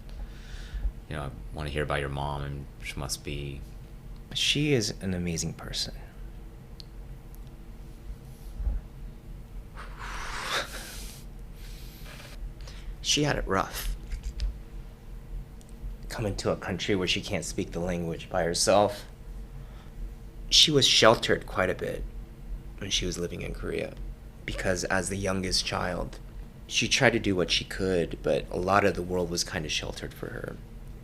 I want to hear about your mom, and she must be... She is an amazing person. She had it rough. come into a country where she can't speak the language by herself. She was sheltered quite a bit when she was living in Korea because as the youngest child, she tried to do what she could, but a lot of the world was kind of sheltered for her.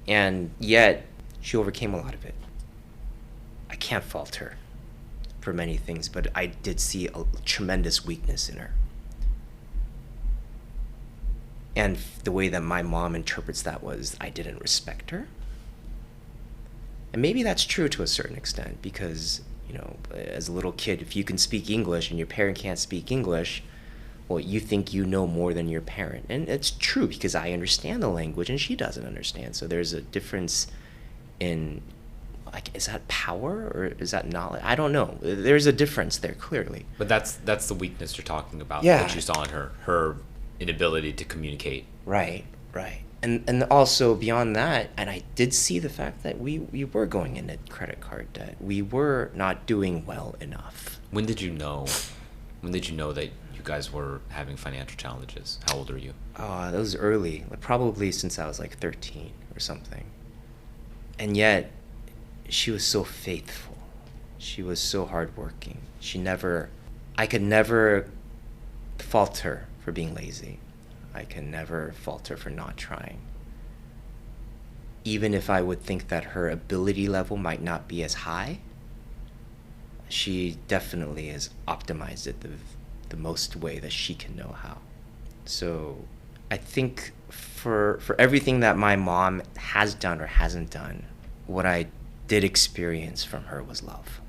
And yet, she overcame a lot of it. I can't fault her for many things, but I did see a tremendous weakness in her. And the way that my mom interprets that was I didn't respect her. And maybe that's true to a certain extent because, you know, as a little kid, if you can speak English and your parent can't speak English, well, you think you know more than your parent. And it's true because I understand the language and she doesn't understand. So there's a difference in, like, is that power or is that knowledge? I don't know. There's a difference there, clearly. But that's the weakness you're talking about. Yeah. That you saw in her inability to communicate. Right. And also beyond that, and I did see the fact that we were going into credit card debt. We were not doing well enough. When did you know that you guys were having financial challenges? How old are you? That was early, probably since I was like 13 or something. And yet, she was so faithful. She was so hardworking. I could never fault her for being lazy. I can never fault her for not trying. Even if I would think that her ability level might not be as high, she definitely has optimized it the most way that she can know how. So I think for everything that my mom has done or hasn't done, what I did experience from her was love.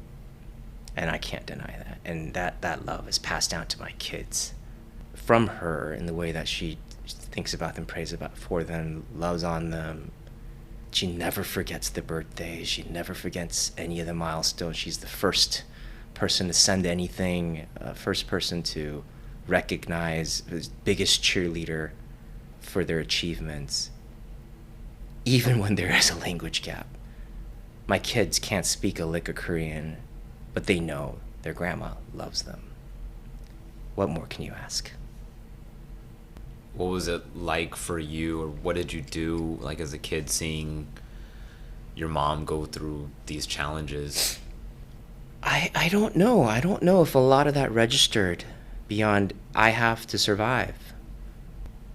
And I can't deny that. And that love is passed down to my kids from her in the way that she thinks about them, prays about for them, loves on them. She never forgets the birthday. She never forgets any of the milestones. She's the first person to send anything, first person to recognize, the biggest cheerleader for their achievements, even when there is a language gap. My kids can't speak a lick of Korean, but they know their grandma loves them. What more can you ask? What was it like for you, or what did you do, like, as a kid, seeing your mom go through these challenges? I don't know. I don't know if a lot of that registered beyond I have to survive.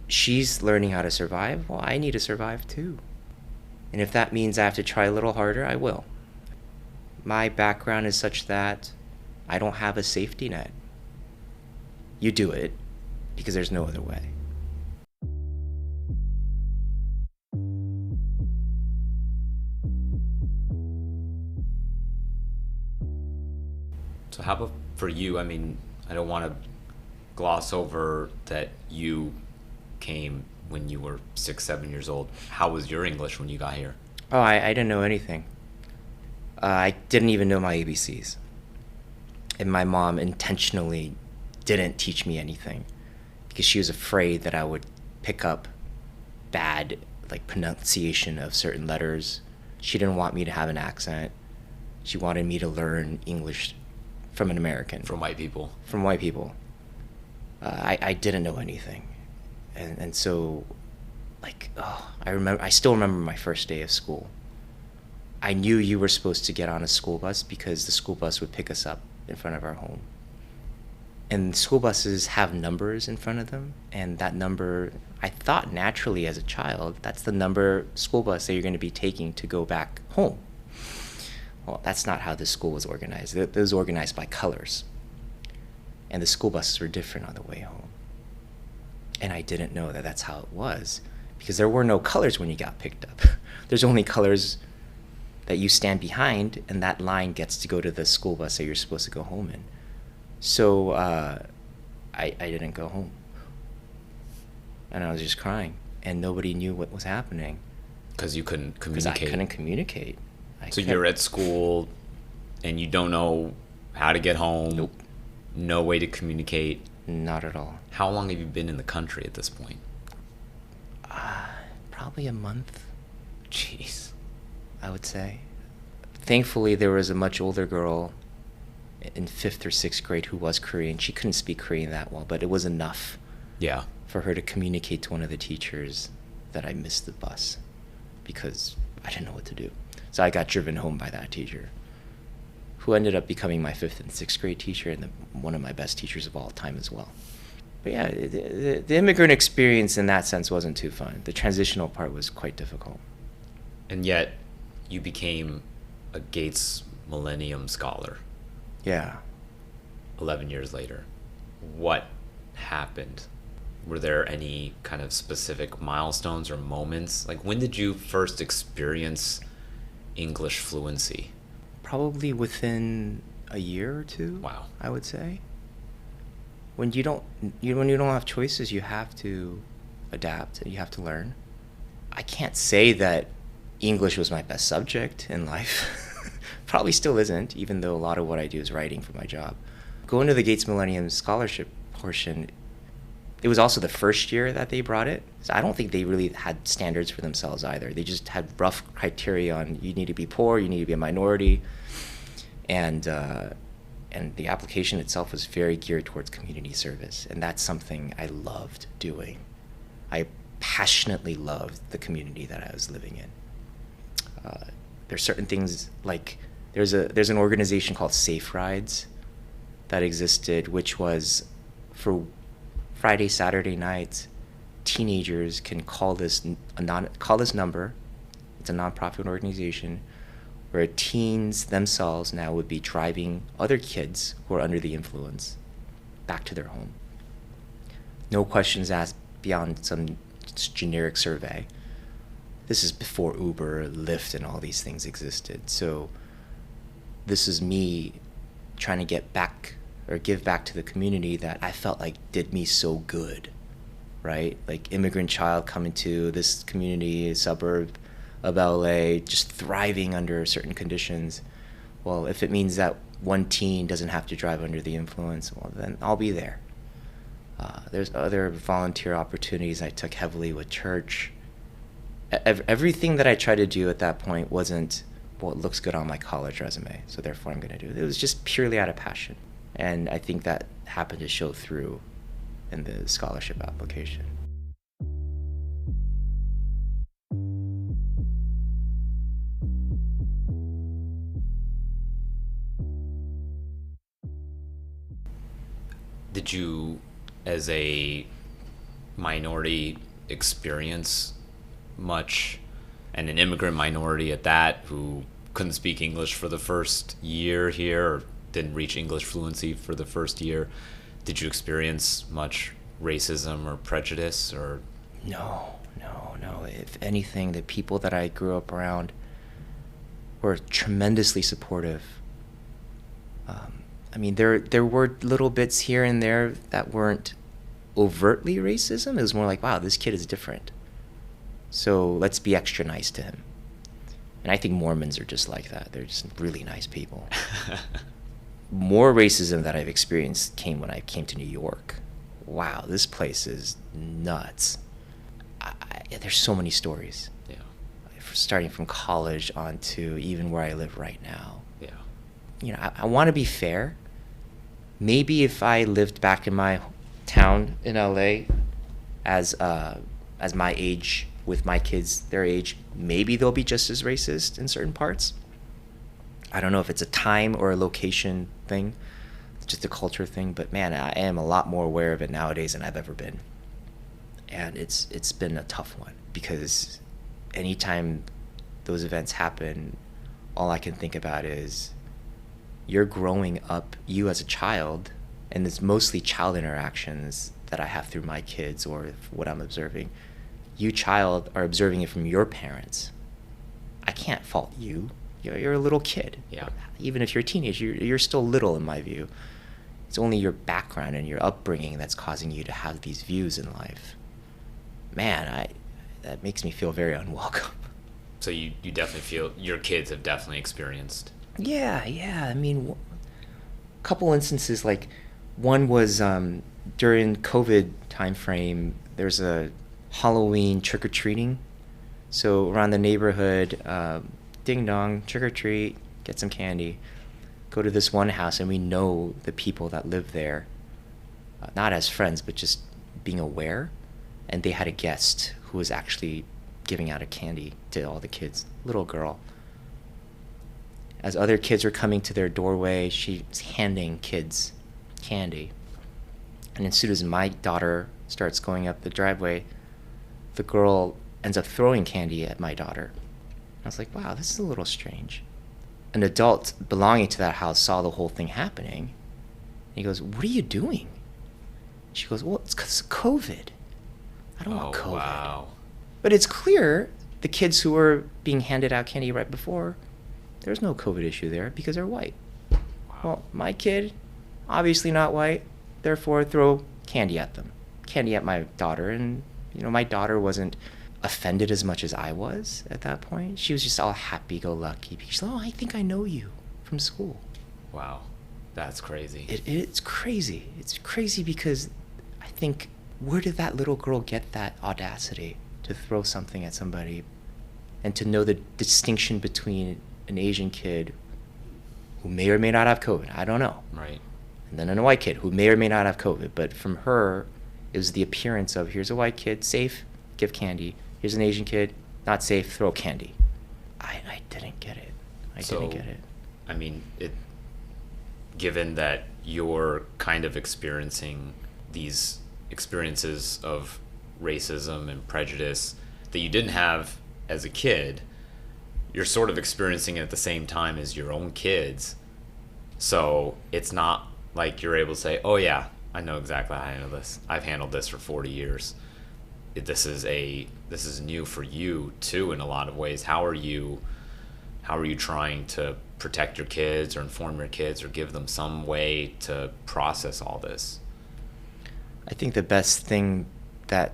She's learning how to survive. Well, I need to survive too. And if that means I have to try a little harder, I will. My background is such that I don't have a safety net. You do it because there's no other way. So how about for you? I mean, I don't want to gloss over that you came when you were 6, 7 years old. How was your English when you got here? Oh, I didn't know anything. I didn't even know my ABCs. And my mom intentionally didn't teach me anything because she was afraid that I would pick up bad, like, pronunciation of certain letters. She didn't want me to have an accent. She wanted me to learn English from an American. From white people? From white people. I didn't know anything. And so, like, I still remember my first day of school. I knew you were supposed to get on a school bus because the school bus would pick us up in front of our home. And school buses have numbers in front of them, and that number, I thought naturally as a child, that's the number school bus that you're going to be taking to go back home. Well, that's not how the school was organized. It was organized by colors. And the school buses were different on the way home. And I didn't know that that's how it was because there were no colors when you got picked up. There's only colors that you stand behind, and that line gets to go to the school bus that you're supposed to go home in. So I didn't go home. And I was just crying, and nobody knew what was happening. Because you couldn't communicate. Because I couldn't communicate. So you're at school, and you don't know how to get home. Nope. No way to communicate. Not at all. How long have you been in the country at this point? Probably a month. Jeez. I would say. Thankfully, there was a much older girl in 5th or 6th grade who was Korean. She couldn't speak Korean that well, but it was enough Yeah. for her to communicate to one of the teachers that I missed the bus. because I didn't know what to do. So I got driven home by that teacher, who ended up becoming my 5th and 6th grade teacher and one of my best teachers of all time as well. But yeah, the immigrant experience in that sense wasn't too fun. The transitional part was quite difficult. And yet, you became a Gates Millennium Scholar Yeah. 11 years later. What happened? Were there any kind of specific milestones or moments? Like, when did you first experience English fluency? Probably within a year or two. Wow. I would say. When you don't have choices, you have to adapt and you have to learn. I can't say that English was my best subject in life. Probably still isn't, even though a lot of what I do is writing for my job. Going to the Gates Millennium Scholarship portion, it was also the first year that they brought it. So I don't think they really had standards for themselves either. They just had rough criteria on you need to be poor, you need to be a minority, and the application itself was very geared towards community service, and that's something I loved doing. I passionately loved the community that I was living in. There's certain things like there's an organization called Safe Rides that existed, which was for Friday, Saturday nights, teenagers can call this number. It's a nonprofit organization where teens themselves now would be driving other kids who are under the influence back to their home. No questions asked beyond some generic survey. This is before Uber, Lyft, and all these things existed. So this is me trying to get back or give back to the community that I felt like did me so good, right? Like immigrant child coming to this community, suburb of LA, just thriving under certain conditions. Well, if it means that one teen doesn't have to drive under the influence, well, then I'll be there. There's other volunteer opportunities I took heavily with church. Everything that I tried to do at that point wasn't what looks good on my college resume, so therefore I'm going to do it. It was just purely out of passion. And I think that happened to show through in the scholarship application. Did you, as a minority, experience much, and an immigrant minority at that, who couldn't speak English for the first year here, or didn't reach English fluency for the first year? Did you experience much racism or prejudice? Or No. If anything, the people that I grew up around were tremendously supportive. I mean, there were little bits here and there that weren't overtly racism. It was more like, wow, this kid is different, so let's be extra nice to him. And I think Mormons are just like that. They're just really nice people. More racism that I've experienced came when I came to New York. Wow, this place is nuts. There's so many stories. Yeah. Starting from college on to even where I live right now. Yeah. You know, I want to be fair. Maybe if I lived back in my town in LA as my age, with my kids their age, maybe they'll be just as racist in certain parts. I don't know if it's a time or a location thing, it's just a culture thing, but man, I am a lot more aware of it nowadays than I've ever been. And it's been a tough one, because anytime those events happen, all I can think about is you're growing up, you as a child, and it's mostly child interactions that I have through my kids or what I'm observing. You child are observing it from your parents. I can't fault you. You're a little kid. Yeah. Even if you're a teenager, you're still little in my view. It's only your background and your upbringing that's causing you to have these views in life. Man, that makes me feel very unwelcome. So you definitely feel your kids have definitely experienced. Yeah. I mean, a couple instances, like one was during COVID time frame, there's a Halloween trick-or-treating. So around the neighborhood, ding dong, trick-or-treat, get some candy. Go to this one house, and we know the people that live there, not as friends, but just being aware. And they had a guest who was actually giving out a candy to all the kids. Little girl. As other kids were coming to their doorway, she's handing kids candy. And as soon as my daughter starts going up the driveway, the girl ends up throwing candy at my daughter. I was like, wow, this is a little strange. An adult belonging to that house saw the whole thing happening. He goes, what are you doing? She goes, well, it's because of COVID. I don't want COVID. Wow. But it's clear the kids who were being handed out candy right before, there's no COVID issue there because they're white. Wow. Well, my kid, obviously not white, therefore throw candy at them. Candy at my daughter, and my daughter wasn't offended as much as I was at that point. She was just all happy-go-lucky. She's like, oh, I think I know you from school. Wow. That's crazy. It's crazy. It's crazy because I think, where did that little girl get that audacity to throw something at somebody and to know the distinction between an Asian kid who may or may not have COVID? I don't know. Right. And then a white kid who may or may not have COVID. But from her, it was the appearance of, here's a white kid, safe, give candy. Here's an Asian kid, not safe, throw candy. I didn't get it. I didn't get it. I mean, given that you're kind of experiencing these experiences of racism and prejudice that you didn't have as a kid, you're sort of experiencing it at the same time as your own kids. So it's not like you're able to say, oh yeah, I know exactly how I handle this. I've handled this for 40 years. This is new for you too in a lot of ways. How are you trying to protect your kids or inform your kids or give them some way to process all this? I think the best thing that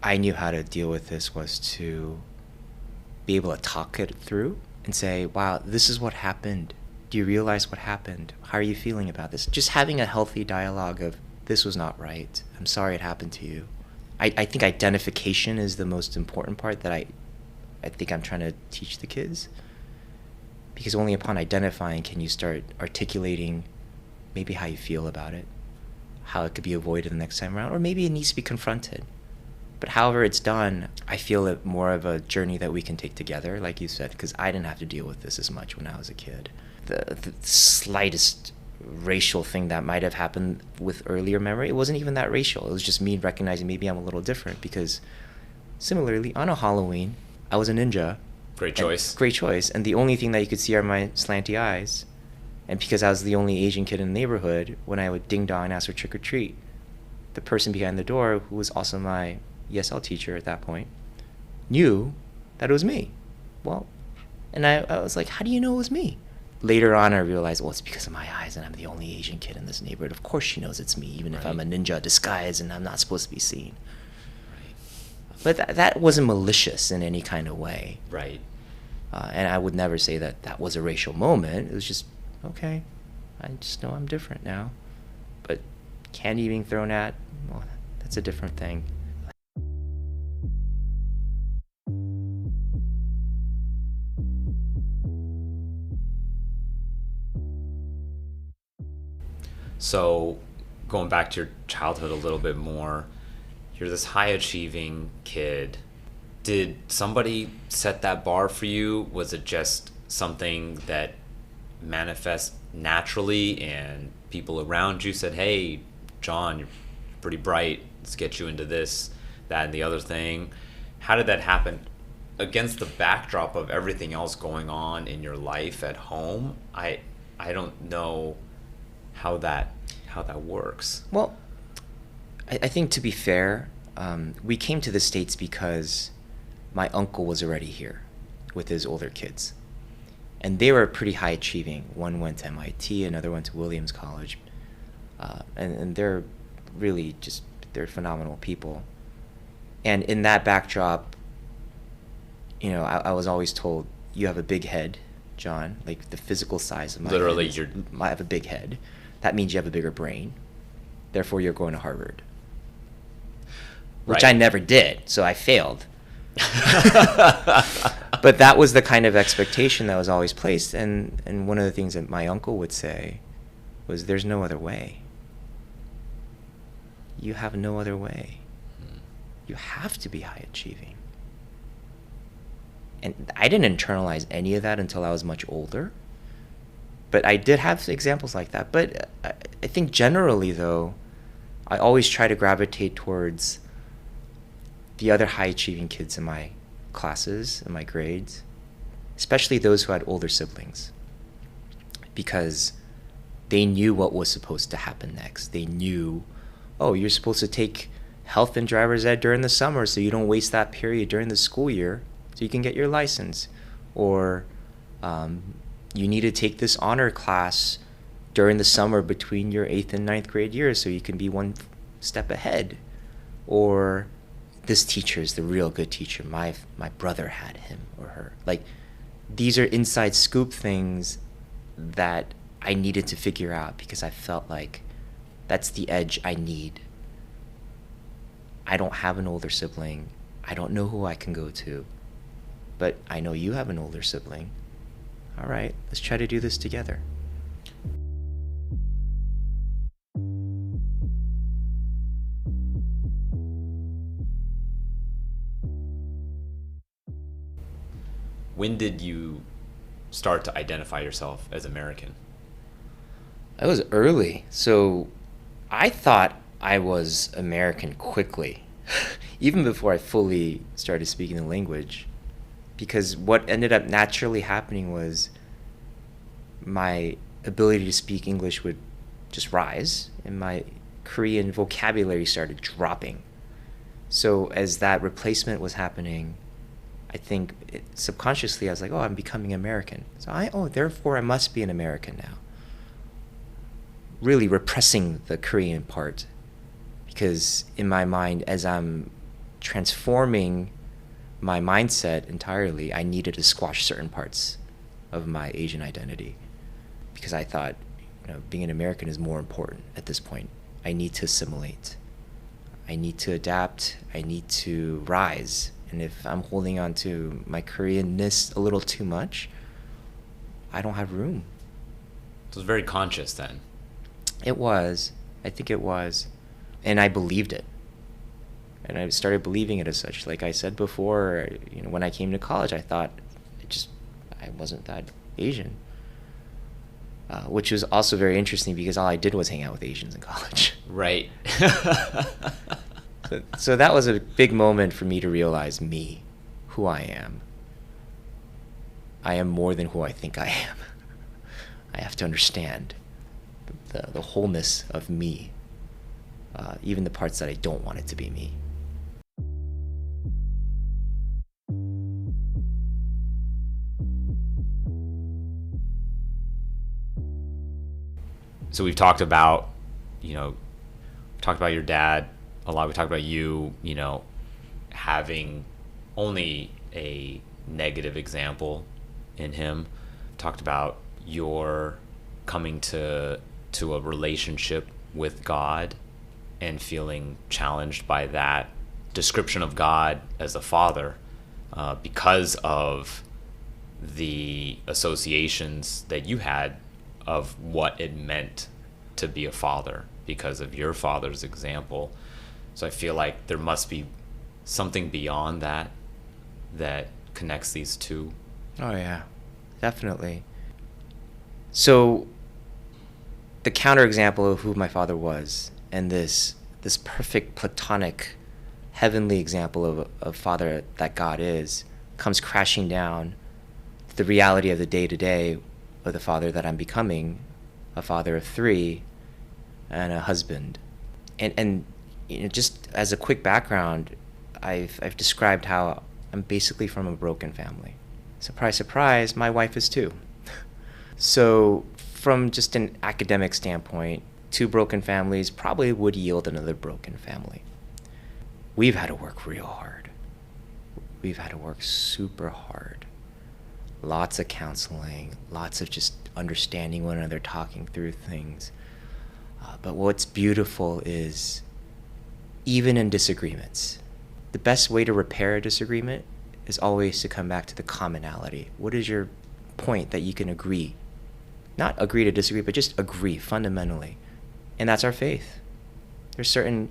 I knew how to deal with this was to be able to talk it through and say, wow, this is what happened. Do you realize what happened? How are you feeling about this? Just having a healthy dialogue of, this was not right. I'm sorry it happened to you. I think identification is the most important part that I think I'm trying to teach the kids. Because only upon identifying can you start articulating maybe how you feel about it, how it could be avoided the next time around, or maybe it needs to be confronted. But however it's done, I feel it more of a journey that we can take together, like you said, because I didn't have to deal with this as much when I was a kid. The slightest racial thing that might have happened with earlier memory, it wasn't even that racial. It was just me recognizing maybe I'm a little different, because similarly, on a Halloween, I was a ninja. Great choice. Great choice. And the only thing that you could see are my slanty eyes. And because I was the only Asian kid in the neighborhood, when I would ding dong and ask for trick or treat, the person behind the door, who was also my ESL teacher at that point, knew that it was me. Well, and I was like, how do you know it was me? Later on, I realized, well, it's because of my eyes, and I'm the only Asian kid in this neighborhood. Of course she knows it's me, even if I'm a ninja disguise and I'm not supposed to be seen. But that wasn't malicious in any kind of way. Right. And I would never say that was a racial moment. It was just, okay, I just know I'm different now. But candy being thrown at, well, that's a different thing. So going back to your childhood a little bit more, you're this high achieving kid. Did somebody set that bar for you? Was it just something that manifests naturally and people around you said, hey, John, you're pretty bright, let's get you into this, that, and the other thing? How did that happen? Against the backdrop of everything else going on in your life at home, I don't know how that works. Well, I think, to be fair, we came to the States because my uncle was already here with his older kids. And they were pretty high achieving. One went to MIT, another went to Williams College. And they're really they're phenomenal people. And in that backdrop, I was always told, you have a big head, John, like the physical size of my Literally, head. I have a big head. That means you have a bigger brain. Therefore, you're going to Harvard. Which I never did, so I failed. But that was the kind of expectation that was always placed. And one of the things that my uncle would say was, there's no other way. You have no other way. You have to be high achieving. And I didn't internalize any of that until I was much older. But I did have examples like that. But I think generally, though, I always try to gravitate towards the other high-achieving kids in my classes, in my grades, especially those who had older siblings, because they knew what was supposed to happen next. They knew, oh, you're supposed to take health and driver's ed during the summer so you don't waste that period during the school year so you can get your license. Or you need to take this honor class during the summer between your 8th and 9th grade years so you can be one step ahead. Or this teacher is the real good teacher. My brother had him or her. Like, these are inside scoop things that I needed to figure out because I felt like that's the edge I need. I don't have an older sibling. I don't know who I can go to. But I know you have an older sibling. All right, let's try to do this together. When did you start to identify yourself as American? That was early. So I thought I was American quickly, even before I fully started speaking the language. Because what ended up naturally happening was my ability to speak English would just rise, and my Korean vocabulary started dropping. So as that replacement was happening, I think subconsciously I was like, oh, I'm becoming American. So therefore I must be an American now. Really repressing the Korean part, because in my mind, as I'm transforming my mindset entirely, I needed to squash certain parts of my Asian identity, because I thought, being an American is more important at this point. I need to assimilate. I need to adapt. I need to rise. And if I'm holding on to my Koreanness a little too much, I don't have room. So it's very conscious then. It was. I think it was. And I believed it. And I started believing it as such. Like I said before, when I came to college, I thought I wasn't that Asian. Which was also very interesting because all I did was hang out with Asians in college. Right. So that was a big moment for me to realize me, who I am. I am more than who I think I am. I have to understand the wholeness of me, even the parts that I don't want it to be me. So we've talked about, your dad a lot. We talked about you, having only a negative example in him. Talked about your coming to a relationship with God and feeling challenged by that description of God as a father because of the associations that you had of what it meant to be a father because of your father's example. So I feel like there must be something beyond that connects these two. Oh yeah, definitely. So the counterexample of who my father was and this perfect platonic heavenly example of father that God is comes crashing down to the reality of the day-to-day of the father that I'm becoming, a father of 3 and a husband. And just as a quick background, I've described how I'm basically from a broken family. Surprise, surprise, my wife is too. So from just an academic standpoint, 2 broken families probably would yield another broken family. We've had to work real hard. We've had to work super hard. Lots of counseling, lots of just understanding one another, talking through things. But what's beautiful is, even in disagreements, the best way to repair a disagreement is always to come back to the commonality. What is your point that you can agree? Not agree to disagree, but just agree fundamentally. And that's our faith. There's certain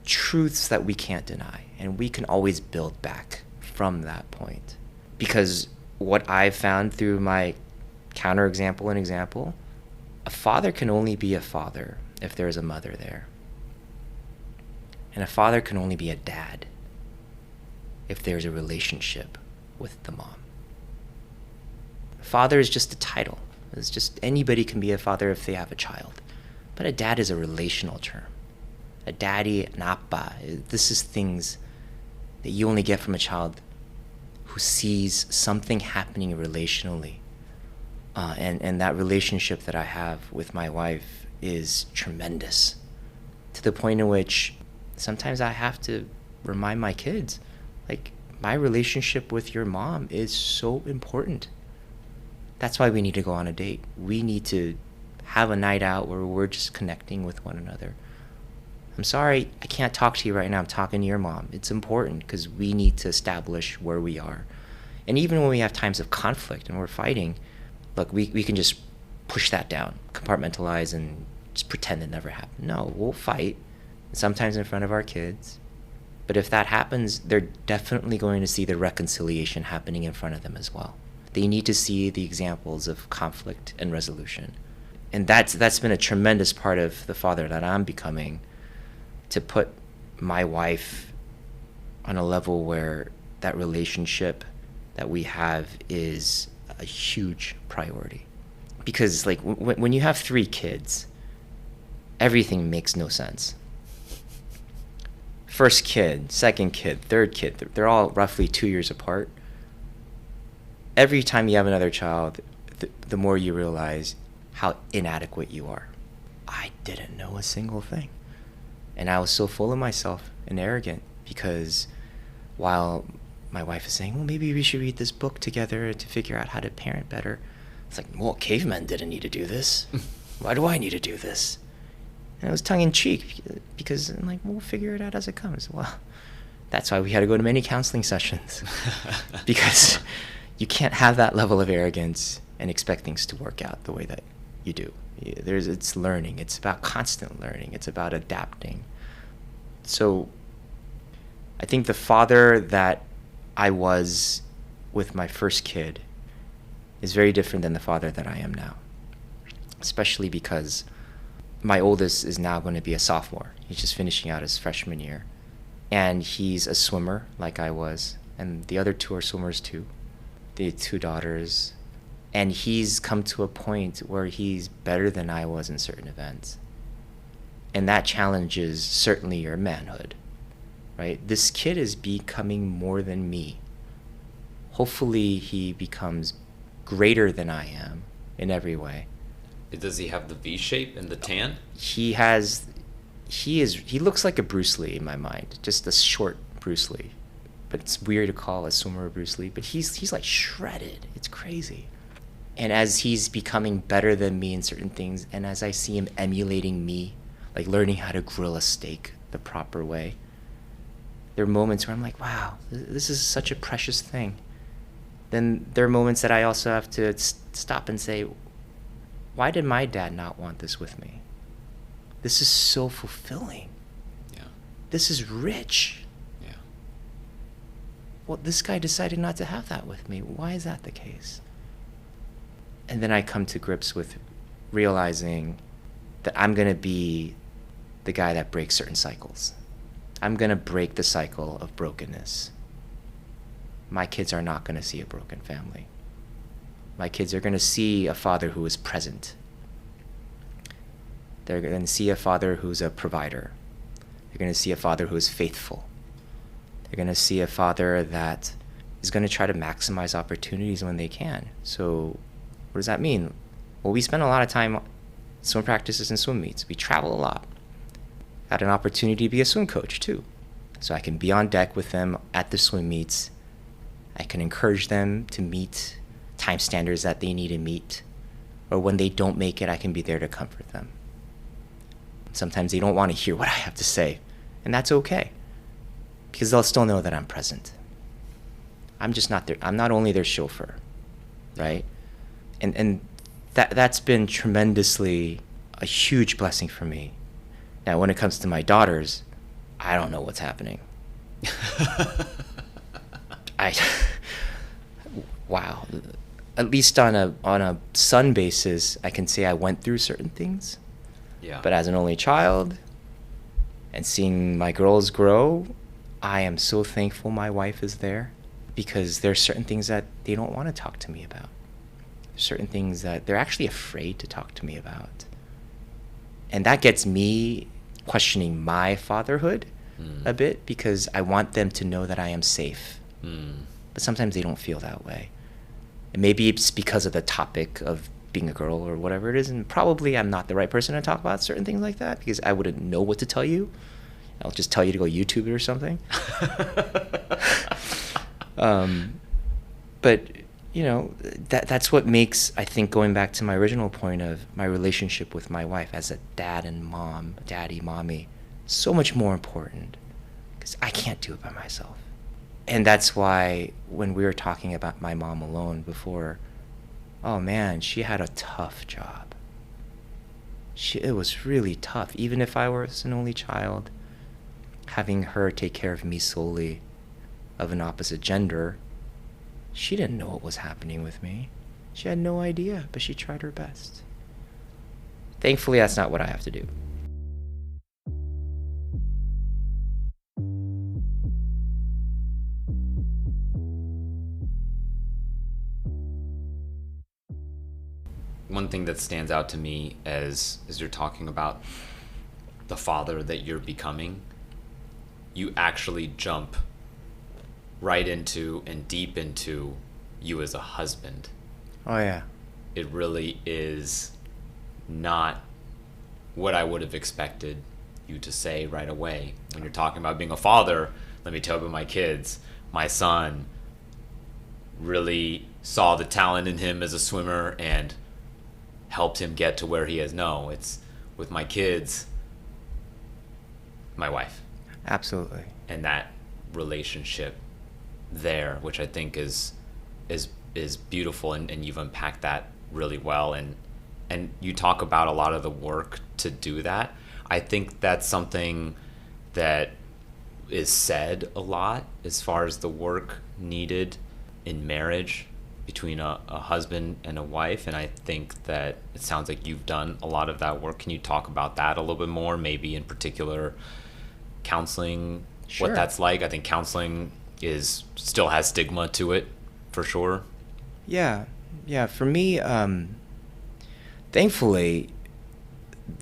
truths that we can't deny, and we can always build back from that point. Because what I've found through my counterexample and example, a father can only be a father if there's a mother there. And a father can only be a dad if there's a relationship with the mom. Father is just a title. It's just anybody can be a father if they have a child. But a dad is a relational term. A daddy, an appa, this is things that you only get from a child who sees something happening relationally. And that relationship that I have with my wife is tremendous, to the point in which sometimes I have to remind my kids, like, my relationship with your mom is so important. That's why we need to go on a date. We need to have a night out where we're just connecting with one another. I'm sorry, I can't talk to you right now. I'm talking to your mom. It's important because we need to establish where we are. And even when we have times of conflict and we're fighting, look, we can just push that down, compartmentalize, and just pretend it never happened. No, we'll fight, sometimes in front of our kids. But if that happens, they're definitely going to see the reconciliation happening in front of them as well. They need to see the examples of conflict and resolution. And that's been a tremendous part of the father that I'm becoming, to put my wife on a level where that relationship that we have is a huge priority. Because like when you have 3 kids, everything makes no sense. First kid, second kid, third kid, they're all roughly 2 years apart. Every time you have another child, the more you realize how inadequate you are. I didn't know a single thing. And I was so full of myself and arrogant, because while my wife is saying, well, maybe we should read this book together to figure out how to parent better, it's like, well, cavemen didn't need to do this. Why do I need to do this? And it was tongue-in-cheek, because I'm like, we'll figure it out as it comes. Well, that's why we had to go to many counseling sessions, because you can't have that level of arrogance and expect things to work out the way that you do. It's learning. It's about constant learning. It's about adapting. So I think the father that I was with my first kid is very different than the father that I am now, especially because my oldest is now going to be a sophomore. He's just finishing out his freshman year. And he's a swimmer like I was. And the other 2 are swimmers too. The 2 daughters. And he's come to a point where he's better than I was in certain events. And that challenges certainly your manhood, right? This kid is becoming more than me. Hopefully he becomes greater than I am in every way. Does he have the V shape and the tan? He looks like a Bruce Lee in my mind, just a short Bruce Lee. But it's weird to call a swimmer Bruce Lee, but he's like shredded. It's crazy. And as he's becoming better than me in certain things, and as I see him emulating me, like learning how to grill a steak the proper way, there are moments where I'm like, wow, this is such a precious thing. Then there are moments that I also have to stop and say, why did my dad not want this with me? This is so fulfilling. Yeah. This is rich. Yeah. Well, this guy decided not to have that with me. Why is that the case? And then I come to grips with realizing that I'm going to be the guy that breaks certain cycles. I'm going to break the cycle of brokenness. My kids are not going to see a broken family. My kids are going to see a father who is present. They're going to see a father who's a provider. They're going to see a father who is faithful. They're going to see a father that is going to try to maximize opportunities when they can. So what does that mean? Well, we spend a lot of time swim practices and swim meets. We travel a lot. I had an opportunity to be a swim coach too. So I can be on deck with them at the swim meets. I can encourage them to meet time standards that they need to meet. Or when they don't make it, I can be there to comfort them. Sometimes they don't want to hear what I have to say, and that's okay, because they'll still know that I'm present. I'm just not I'm not only their chauffeur, right? And that's been tremendously a huge blessing for me. Now, when it comes to my daughters, I don't know what's happening. wow, at least on a son basis, I can say I went through certain things. Yeah. But as an only child and seeing my girls grow, I am so thankful my wife is there, because there's certain things that they don't want to talk to me about. Certain things that they're actually afraid to talk to me about. And that gets me questioning my fatherhood a bit, because I want them to know that I am safe. But sometimes they don't feel that way. And maybe it's because of the topic of being a girl or whatever it is, and probably I'm not the right person to talk about certain things like that, because I wouldn't know what to tell you. I'll just tell you to go YouTube it or something. But you know, that's what makes, I think, going back to my original point of my relationship with my wife as a dad and mom, daddy, mommy, so much more important, because I can't do it by myself. And that's why when we were talking about my mom alone before, oh man, she had a tough job. It was really tough. Even if I was an only child, having her take care of me solely, of an opposite gender, she didn't know what was happening with me. She had no idea, but she tried her best. Thankfully, that's not what I have to do. One thing that stands out to me as you're talking about the father that you're becoming, you actually jump right into and deep into you as a husband. Oh yeah. It really is not what I would have expected you to say right away. When you're talking about being a father, let me tell you about my kids. My son really saw the talent in him as a swimmer and helped him get to where he is. No, it's with my kids, my wife. Absolutely. And that relationship there, which I think is beautiful, and you've unpacked that really well, and you talk about a lot of the work to do that. I think that's something that is said a lot as far as the work needed in marriage between a husband and a wife, and I think that it sounds like you've done a lot of that work. Can you talk about that a little bit more, maybe in particular counseling? Sure. What that's like? I think counseling still has stigma to it, for sure. Yeah. For me, thankfully,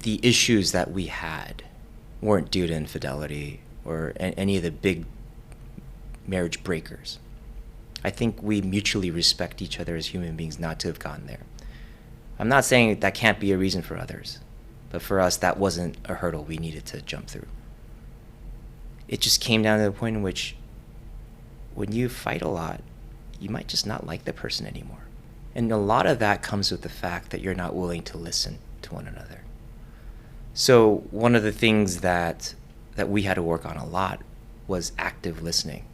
the issues that we had weren't due to infidelity or any of the big marriage breakers. I think we mutually respect each other as human beings not to have gotten there. I'm not saying that can't be a reason for others, but for us, that wasn't a hurdle we needed to jump through. It just came down to the point in which when you fight a lot, you might just not like the person anymore. And a lot of that comes with the fact that you're not willing to listen to one another. So one of the things that we had to work on a lot was active listening.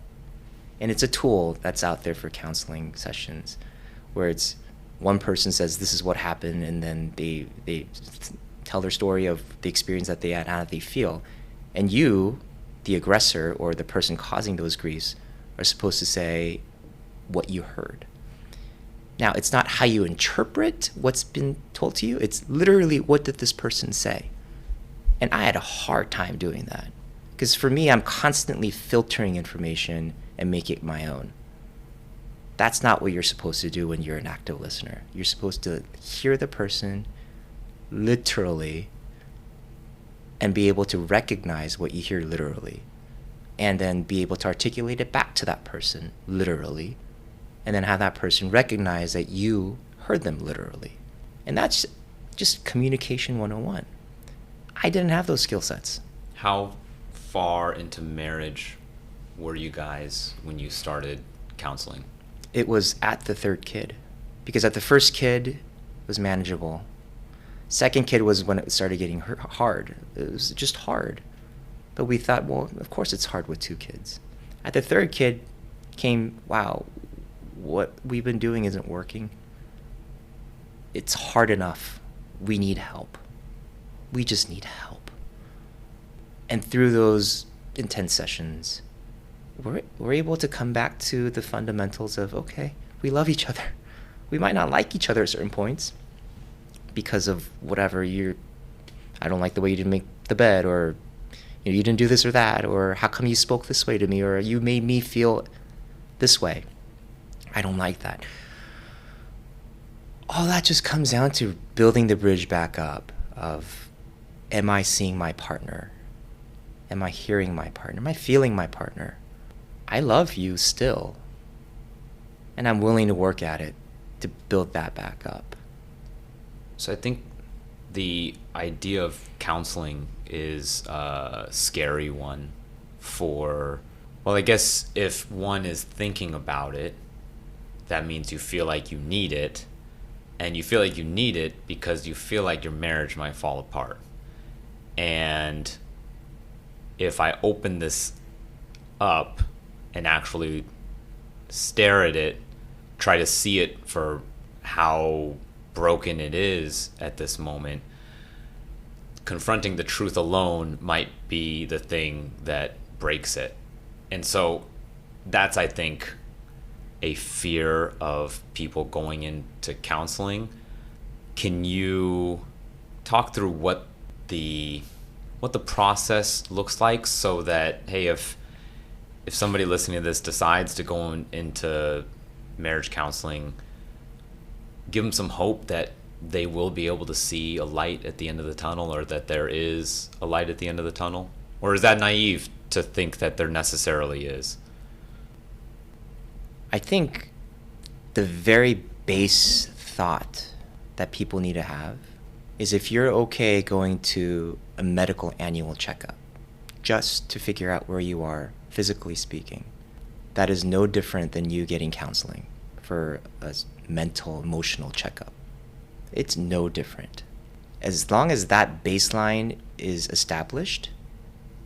And it's a tool that's out there for counseling sessions where it's one person says this is what happened, and then they tell their story of the experience that they had, how they feel. And you, the aggressor or the person causing those griefs, are supposed to say what you heard. Now, it's not how you interpret what's been told to you. It's literally, what did this person say? And I had a hard time doing that. Because for me, I'm constantly filtering information and making it my own. That's not what you're supposed to do when you're an active listener. You're supposed to hear the person literally and be able to recognize what you hear literally, and then be able to articulate it back to that person literally, and then have that person recognize that you heard them literally. And that's just communication 101. I didn't have those skill sets. How far into marriage were you guys when you started counseling? It was at the third kid, because at the first kid it was manageable. Second kid was when it started getting hard. It was just hard. But we thought, well, of course it's hard with two kids. At the third kid came, wow, what we've been doing isn't working. It's hard enough. We need help. We just need help. And through those intense sessions, we're able to come back to the fundamentals of, okay, We love each other. We might not like each other at certain points because of whatever I don't like the way you didn't make the bed, or you didn't do this or that, or how come you spoke this way to me, or you made me feel this way. I don't like that. All that just comes down to building the bridge back up of, am I seeing my partner? Am I hearing my partner? Am I feeling my partner? I love you still. And I'm willing to work at it to build that back up. So I think the idea of counseling is a scary one well, I guess if one is thinking about it, that means you feel like you need it. And you feel like you need it because you feel like your marriage might fall apart. And if I open this up and actually stare at it, try to see it for how broken it is at this moment, confronting the truth alone might be the thing that breaks it. And so that's, I think, a fear of people going into counseling. Can you talk through what the process looks like, so that, hey, if somebody listening to this decides to go into marriage counseling, give them some hope that they will be able to see a light at the end of the tunnel, or that there is a light at the end of the tunnel? Or is that naive to think that there necessarily is? I think the very base thought that people need to have is, if you're okay going to a medical annual checkup just to figure out where you are, physically speaking, that is no different than you getting counseling for a mental, emotional checkup. It's no different. As long as that baseline is established,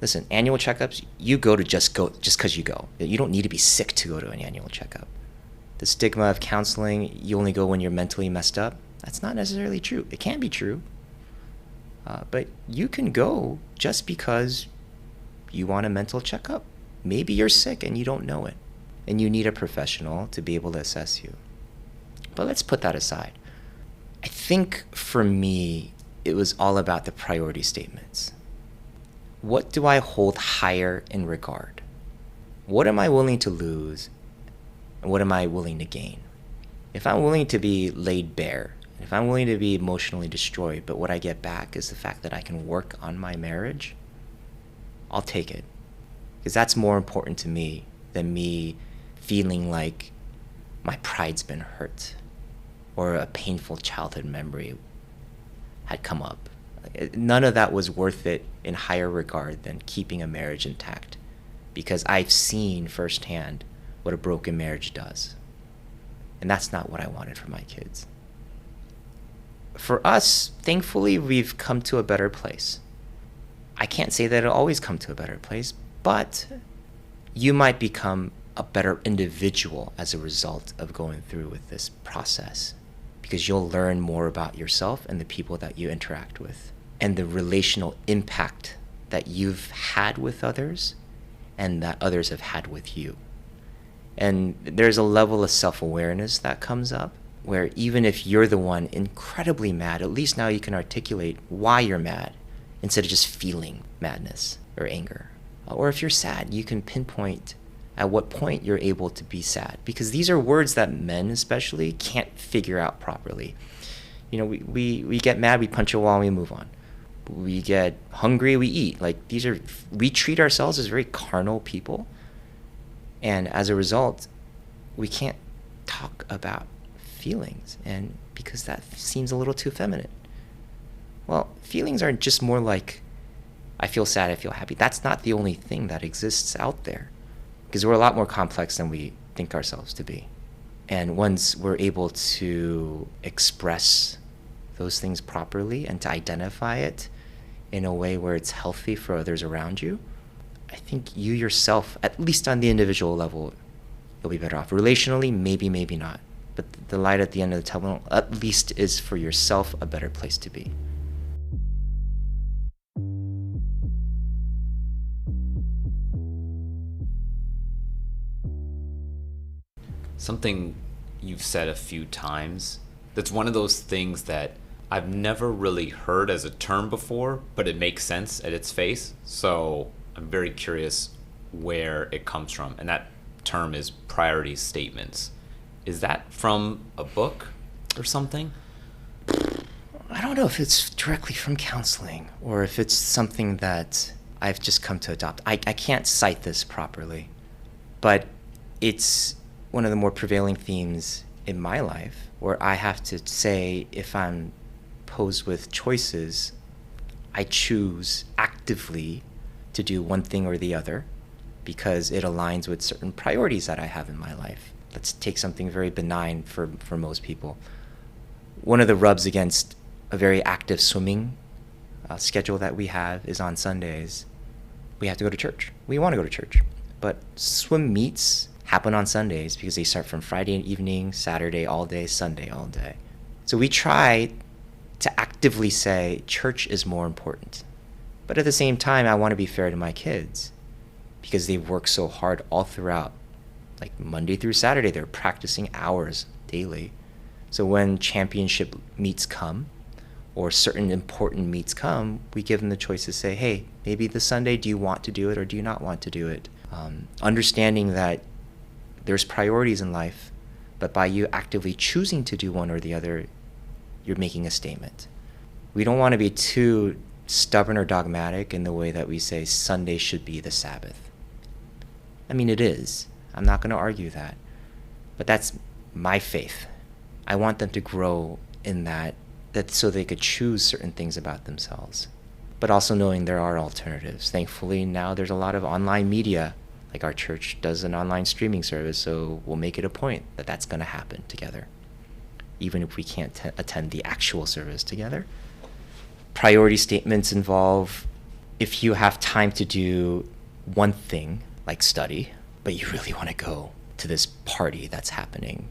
listen, annual checkups, you go just because you go. You don't need to be sick to go to an annual checkup. The stigma of counseling, you only go when you're mentally messed up, that's not necessarily true. It can be true. But you can go just because you want a mental checkup. Maybe you're sick and you don't know it, and you need a professional to be able to assess you. But let's put that aside. I think for me, it was all about the priority statements. What do I hold higher in regard? What am I willing to lose? And what am I willing to gain? If I'm willing to be laid bare, if I'm willing to be emotionally destroyed, but what I get back is the fact that I can work on my marriage, I'll take it. Because that's more important to me than me feeling like my pride's been hurt, or a painful childhood memory had come up. None of that was worth it in higher regard than keeping a marriage intact, because I've seen firsthand what a broken marriage does. And that's not what I wanted for my kids. For us, thankfully, we've come to a better place. I can't say that it'll always come to a better place, but you might become a better individual as a result of going through with this process, because you'll learn more about yourself and the people that you interact with, and the relational impact that you've had with others and that others have had with you. And there's a level of self-awareness that comes up, where even if you're the one incredibly mad, at least now you can articulate why you're mad instead of just feeling madness or anger. Or if you're sad, you can pinpoint at what point you're able to be sad, because these are words that men especially can't figure out properly. We get mad, we punch a wall, we move on. We get hungry, we eat. We treat ourselves as very carnal people, and as a result, we can't talk about feelings, and because that seems a little too feminine. Well, feelings are just more like, I feel sad, I feel happy. That's not the only thing that exists out there, because we're a lot more complex than we think ourselves to be. And once we're able to express those things properly and to identify it in a way where it's healthy for others around you, I think you yourself, at least on the individual level, you'll be better off. Relationally, maybe not. But the light at the end of the tunnel, at least, is for yourself a better place to be. Something you've said a few times. That's one of those things that I've never really heard as a term before, but it makes sense at its face. So I'm very curious where it comes from. And that term is priority statements. Is that from a book or something? I don't know if it's directly from counseling or if it's something that I've just come to adopt. I can't cite this properly, but it's one of the more prevailing themes in my life where I have to say, if I'm posed with choices, I choose actively to do one thing or the other because it aligns with certain priorities that I have in my life. Let's take something very benign for most people. One of the rubs against a very active swimming schedule that we have is on Sundays, we have to go to church. We want to go to church. But swim meets happen on Sundays because they start from Friday evening, Saturday all day, Sunday all day. So we try to actively say church is more important. But at the same time, I want to be fair to my kids because they've worked so hard all throughout. Like Monday through Saturday, they're practicing hours daily. So when championship meets come, or certain important meets come, we give them the choice to say, hey, maybe this Sunday, do you want to do it or do you not want to do it? Understanding that there's priorities in life, but by you actively choosing to do one or the other, you're making a statement. We don't want to be too stubborn or dogmatic in the way that we say Sunday should be the Sabbath. I mean, it is. I'm not going to argue that. But that's my faith. I want them to grow in that so they could choose certain things about themselves, but also knowing there are alternatives. Thankfully, now there's a lot of online media, like our church does an online streaming service, so we'll make it a point that that's going to happen together, even if we can't attend the actual service together. Priority statements involve if you have time to do one thing, like study, but you really want to go to this party that's happening.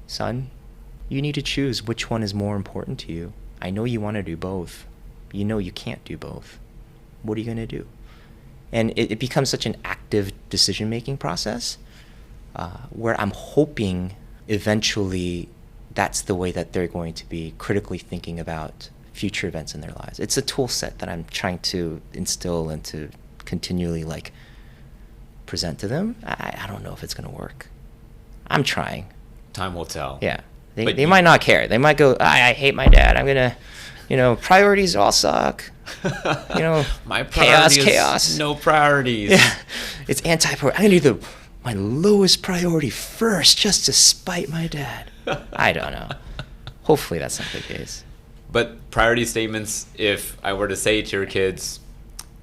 Son, you need to choose which one is more important to you. I know you want to do both. You know you can't do both. What are you going to do? And it becomes such an active decision-making process where I'm hoping eventually that's the way that they're going to be critically thinking about future events in their lives. It's a tool set that I'm trying to instill and to continually present to them. I don't know if it's going to work. I'm trying. Time will tell. Yeah. They might not care. They might go, I hate my dad. I'm going to, priorities all suck. My priority chaos. Is no priorities. Yeah. It's anti-priority. I'm going to do my lowest priority first just to spite my dad. I don't know. Hopefully that's not the case. But priority statements, if I were to say to your kids,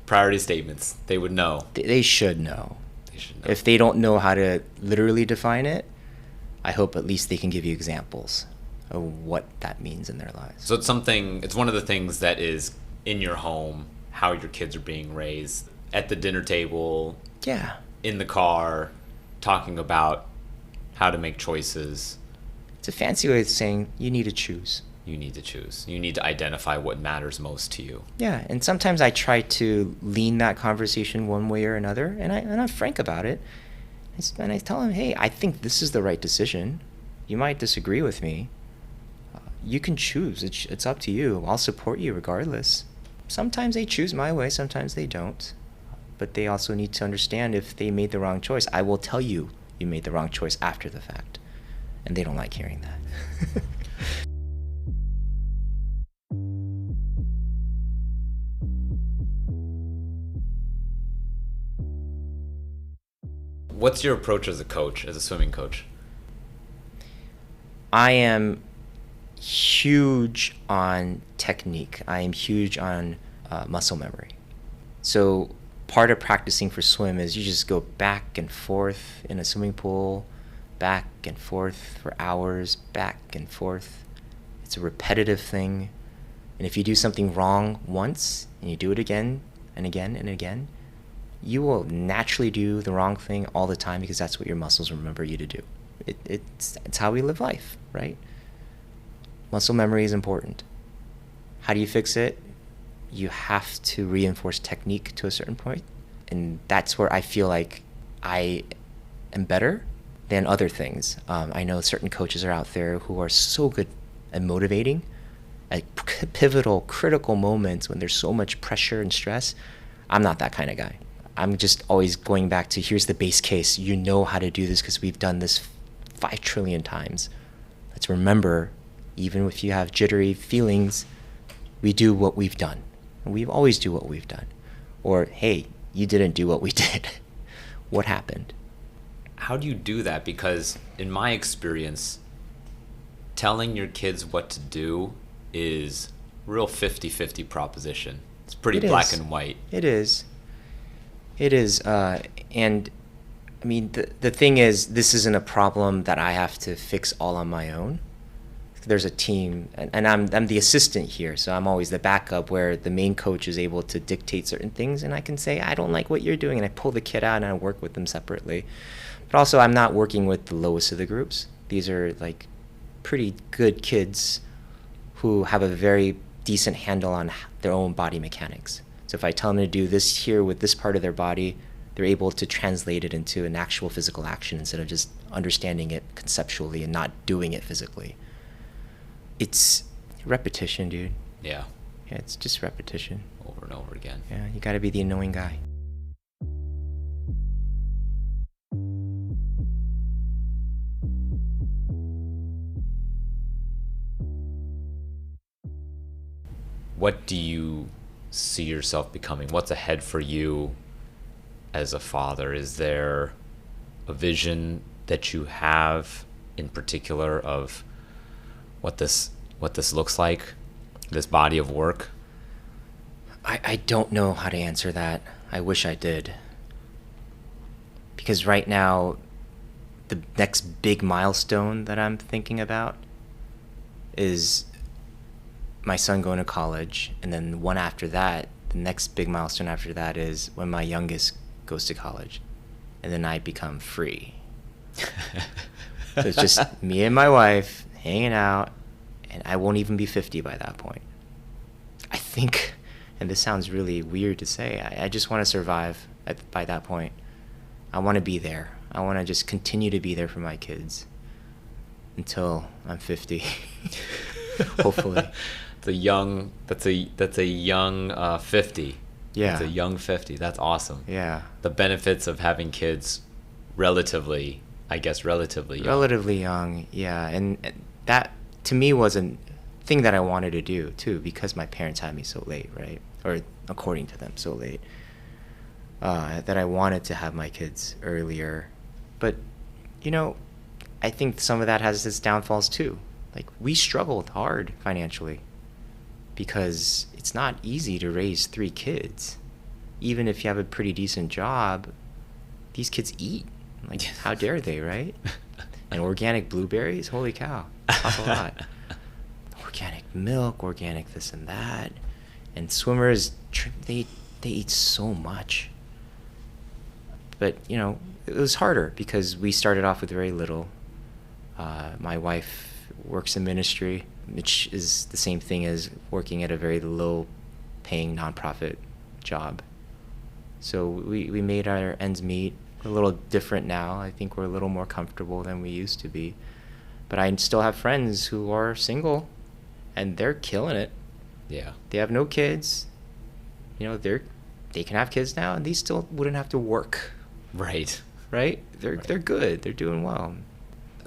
priority statements, they would know. They should know. They should know. If they don't know how to literally define it, I hope at least they can give you examples of what that means in their lives. So it's one of the things that is in your home, how your kids are being raised, at the dinner table, yeah, in the car, talking about how to make choices. It's a fancy way of saying you need to choose. You need to choose. You need to identify what matters most to you. Yeah, and sometimes I try to lean that conversation one way or another, and I'm frank about it. And I tell them, hey, I think this is the right decision. You might disagree with me. You can choose. It's up to you. I'll support you regardless. Sometimes they choose my way, sometimes they don't. But they also need to understand if they made the wrong choice. I will tell you you made the wrong choice after the fact. And they don't like hearing that. What's your approach as a coach, as a swimming coach? I am huge on technique. I am huge on muscle memory. So part of practicing for swim is you just go back and forth in a swimming pool, back and forth for hours, back and forth. It's a repetitive thing. And if you do something wrong once and you do it again and again and again, you will naturally do the wrong thing all the time because that's what your muscles remember you to do. It's how we live life, right? Muscle memory is important. How do you fix it? You have to reinforce technique to a certain point. And that's where I feel like I am better than other things. I know certain coaches are out there who are so good at motivating at pivotal, critical moments when there's so much pressure and stress. I'm not that kind of guy. I'm just always going back to, here's the base case. You know how to do this because we've done this 5 trillion times. Let's remember, even if you have jittery feelings, we do what we've done. And we always do what we've done. Or, hey, you didn't do what we did. What happened? How do you do that? Because in my experience, telling your kids what to do is real 50-50 proposition. It's pretty black and white. It is. And I mean, the thing is, this isn't a problem that I have to fix all on my own. There's a team, and I'm the assistant here, so I'm always the backup where the main coach is able to dictate certain things, and I can say, I don't like what you're doing, and I pull the kid out and I work with them separately. But also, I'm not working with the lowest of the groups. These are like pretty good kids who have a very decent handle on their own body mechanics. So if I tell them to do this here with this part of their body, they're able to translate it into an actual physical action instead of just understanding it conceptually and not doing it physically. It's repetition, dude. Yeah. Yeah, it's just repetition. Over and over again. Yeah, you gotta be the annoying guy. What do you see yourself becoming? What's ahead for you as a father? Is there a vision that you have in particular of what this looks like, this body of work? I don't know how to answer that. I wish I did. Because right now, the next big milestone that I'm thinking about is my son going to college, and then one after that, the next big milestone after that is when my youngest goes to college, and then I become free. So it's just me and my wife hanging out, and I won't even be 50 by that point. I think, and this sounds really weird to say, I just want to survive by that point. I want to be there. I want to just continue to be there for my kids until I'm 50. Hopefully. That's a young 50. Yeah. That's a young 50. That's awesome. Yeah. The benefits of having kids relatively young. Relatively young, yeah. And that, to me, was a thing that I wanted to do, too, because my parents had me so late, right? Or according to them, so late. That I wanted to have my kids earlier. But, I think some of that has its downfalls, too. Like, we struggled hard financially because it's not easy to raise 3 kids. Even if you have a pretty decent job, these kids eat. Like, how dare they, right? And organic blueberries, holy cow, cost a lot. Organic milk, organic this and that. And swimmers, they eat so much. But, it was harder because we started off with very little. My wife works in ministry, which is the same thing as working at a very low-paying nonprofit job. So we made our ends meet. We're a little different now. I think we're a little more comfortable than we used to be. But I still have friends who are single, and they're killing it. Yeah. They have no kids. They can have kids now, and they still wouldn't have to work. Right. Right? They're good. They're doing well.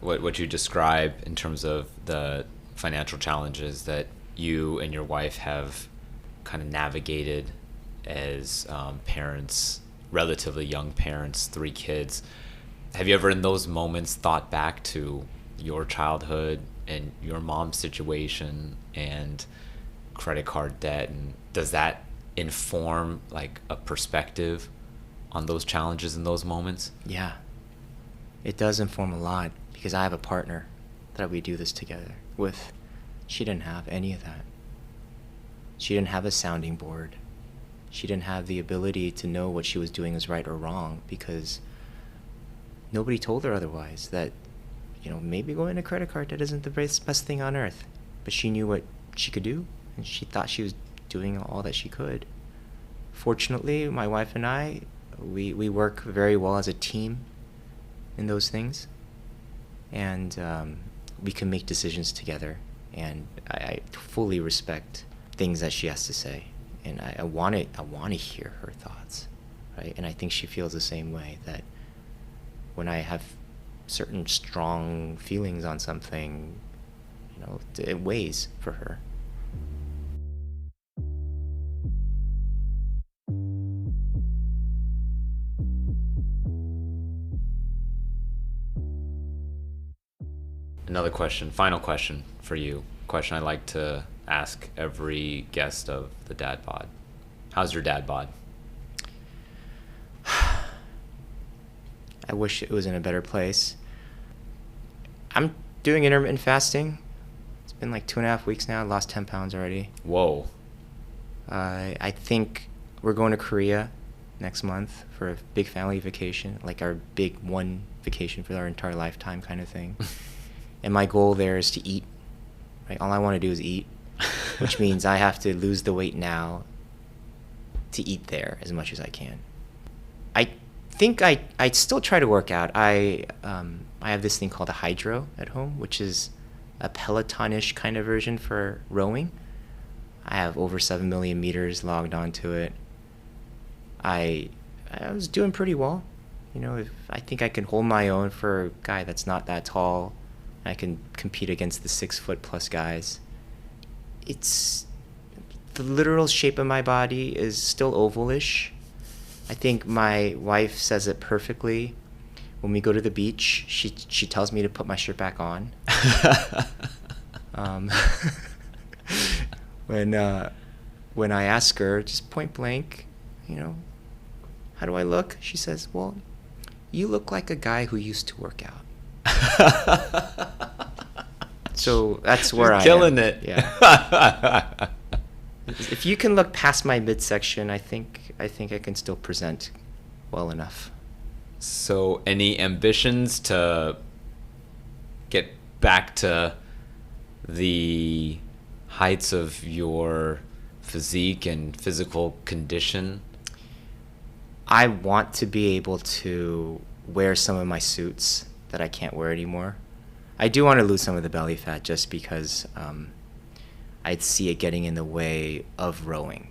What you describe in terms of the financial challenges that you and your wife have kind of navigated as parents, relatively young parents, 3 kids. Have you ever in those moments thought back to your childhood and your mom's situation and credit card debt, and does that inform like a perspective on those challenges in those moments? Yeah. It does inform a lot because I have a partner that we do this together with. She didn't have any of that. She didn't have a sounding board. She didn't have the ability to know what she was doing was right or wrong because nobody told her otherwise that, maybe going to credit card debt isn't the best thing on earth. But she knew what she could do, and she thought she was doing all that she could. Fortunately, my wife and I, we work very well as a team in those things. and we can make decisions together. And I fully respect things that she has to say, and I want to hear her thoughts, right? And I think she feels the same way, that when I have certain strong feelings on something, it weighs for her. Another question, final question for you. Question I like to ask every guest of the Dad Bod. How's your Dad Bod? I wish it was in a better place. I'm doing intermittent fasting. It's been like 2.5 weeks now. I lost 10 pounds already. Whoa. I think we're going to Korea next month for a big family vacation, like our big one vacation for our entire lifetime kind of thing. And my goal there is to eat. Right? All I want to do is eat, which means I have to lose the weight now to eat there as much as I can. I think I still try to work out. I have this thing called a hydro at home, which is a Peloton-ish kind of version for rowing. I have over 7 million meters logged onto it. I was doing pretty well. If I think I can hold my own for a guy that's not that tall. I can compete against the 6-foot+ guys. It's the literal shape of my body is still ovalish. I think my wife says it perfectly. When we go to the beach, she tells me to put my shirt back on. When I ask her, just point blank, how do I look? She says, well, you look like a guy who used to work out. So that's where I am. Killing it. Yeah. If you can look past my midsection, I think I can still present well enough. So, any ambitions to get back to the heights of your physique and physical condition? I want to be able to wear some of my suits that I can't wear anymore. I do want to lose some of the belly fat just because I'd see it getting in the way of rowing.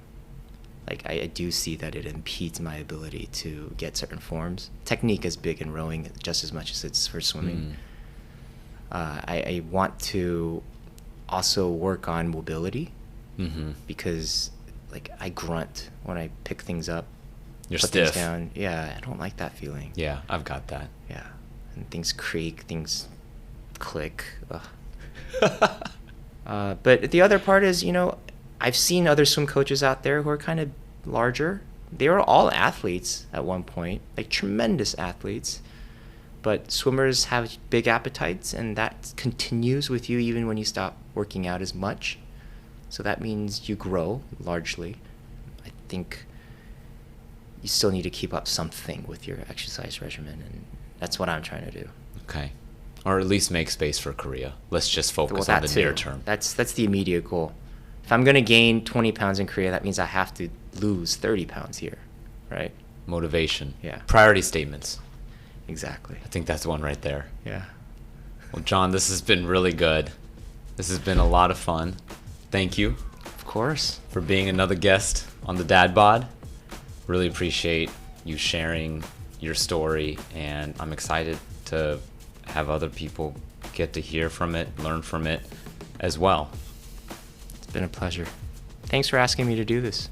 Like I do see that it impedes my ability to get certain forms. Technique is big in rowing just as much as it's for swimming. I want to also work on mobility because like I grunt when I pick things up. You're put stiff. Things down. Yeah, I don't like that feeling. Yeah, I've got that. Yeah, and things creak, things click. But the other part is, I've seen other swim coaches out there who are kind of larger. They were all athletes at one point, like tremendous athletes. But swimmers have big appetites, and that continues with you even when you stop working out as much. So that means you grow largely. I think you still need to keep up something with your exercise regimen, and that's what I'm trying to do. Okay. Or at least make space for Korea. Let's just focus on the near term. That's the immediate goal. If I'm going to gain 20 pounds in Korea, that means I have to lose 30 pounds here, right? Motivation. Yeah. Priority statements. Exactly. I think that's one right there. Yeah. Well, John, this has been really good. This has been a lot of fun. Thank you. Of course. For being another guest on the Dad Bod. Really appreciate you sharing your story, and I'm excited to have other people get to hear from it, learn from it as well. It's been a pleasure. Thanks for asking me to do this.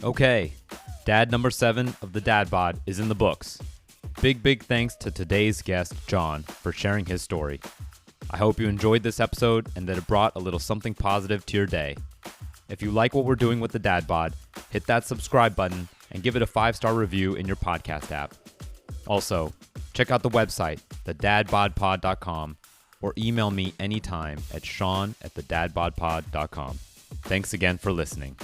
Okay, dad number 7 of the Dad Bod is in the books. Big thanks to today's guest, John, for sharing his story. I hope you enjoyed this episode and that it brought a little something positive to your day. If you like what we're doing with the Dad Bod, hit that subscribe button and give it a 5-star review in your podcast app. Also, check out the website, thedadbodpod.com, or email me anytime at sean@thedadbodpod.com. Thanks again for listening.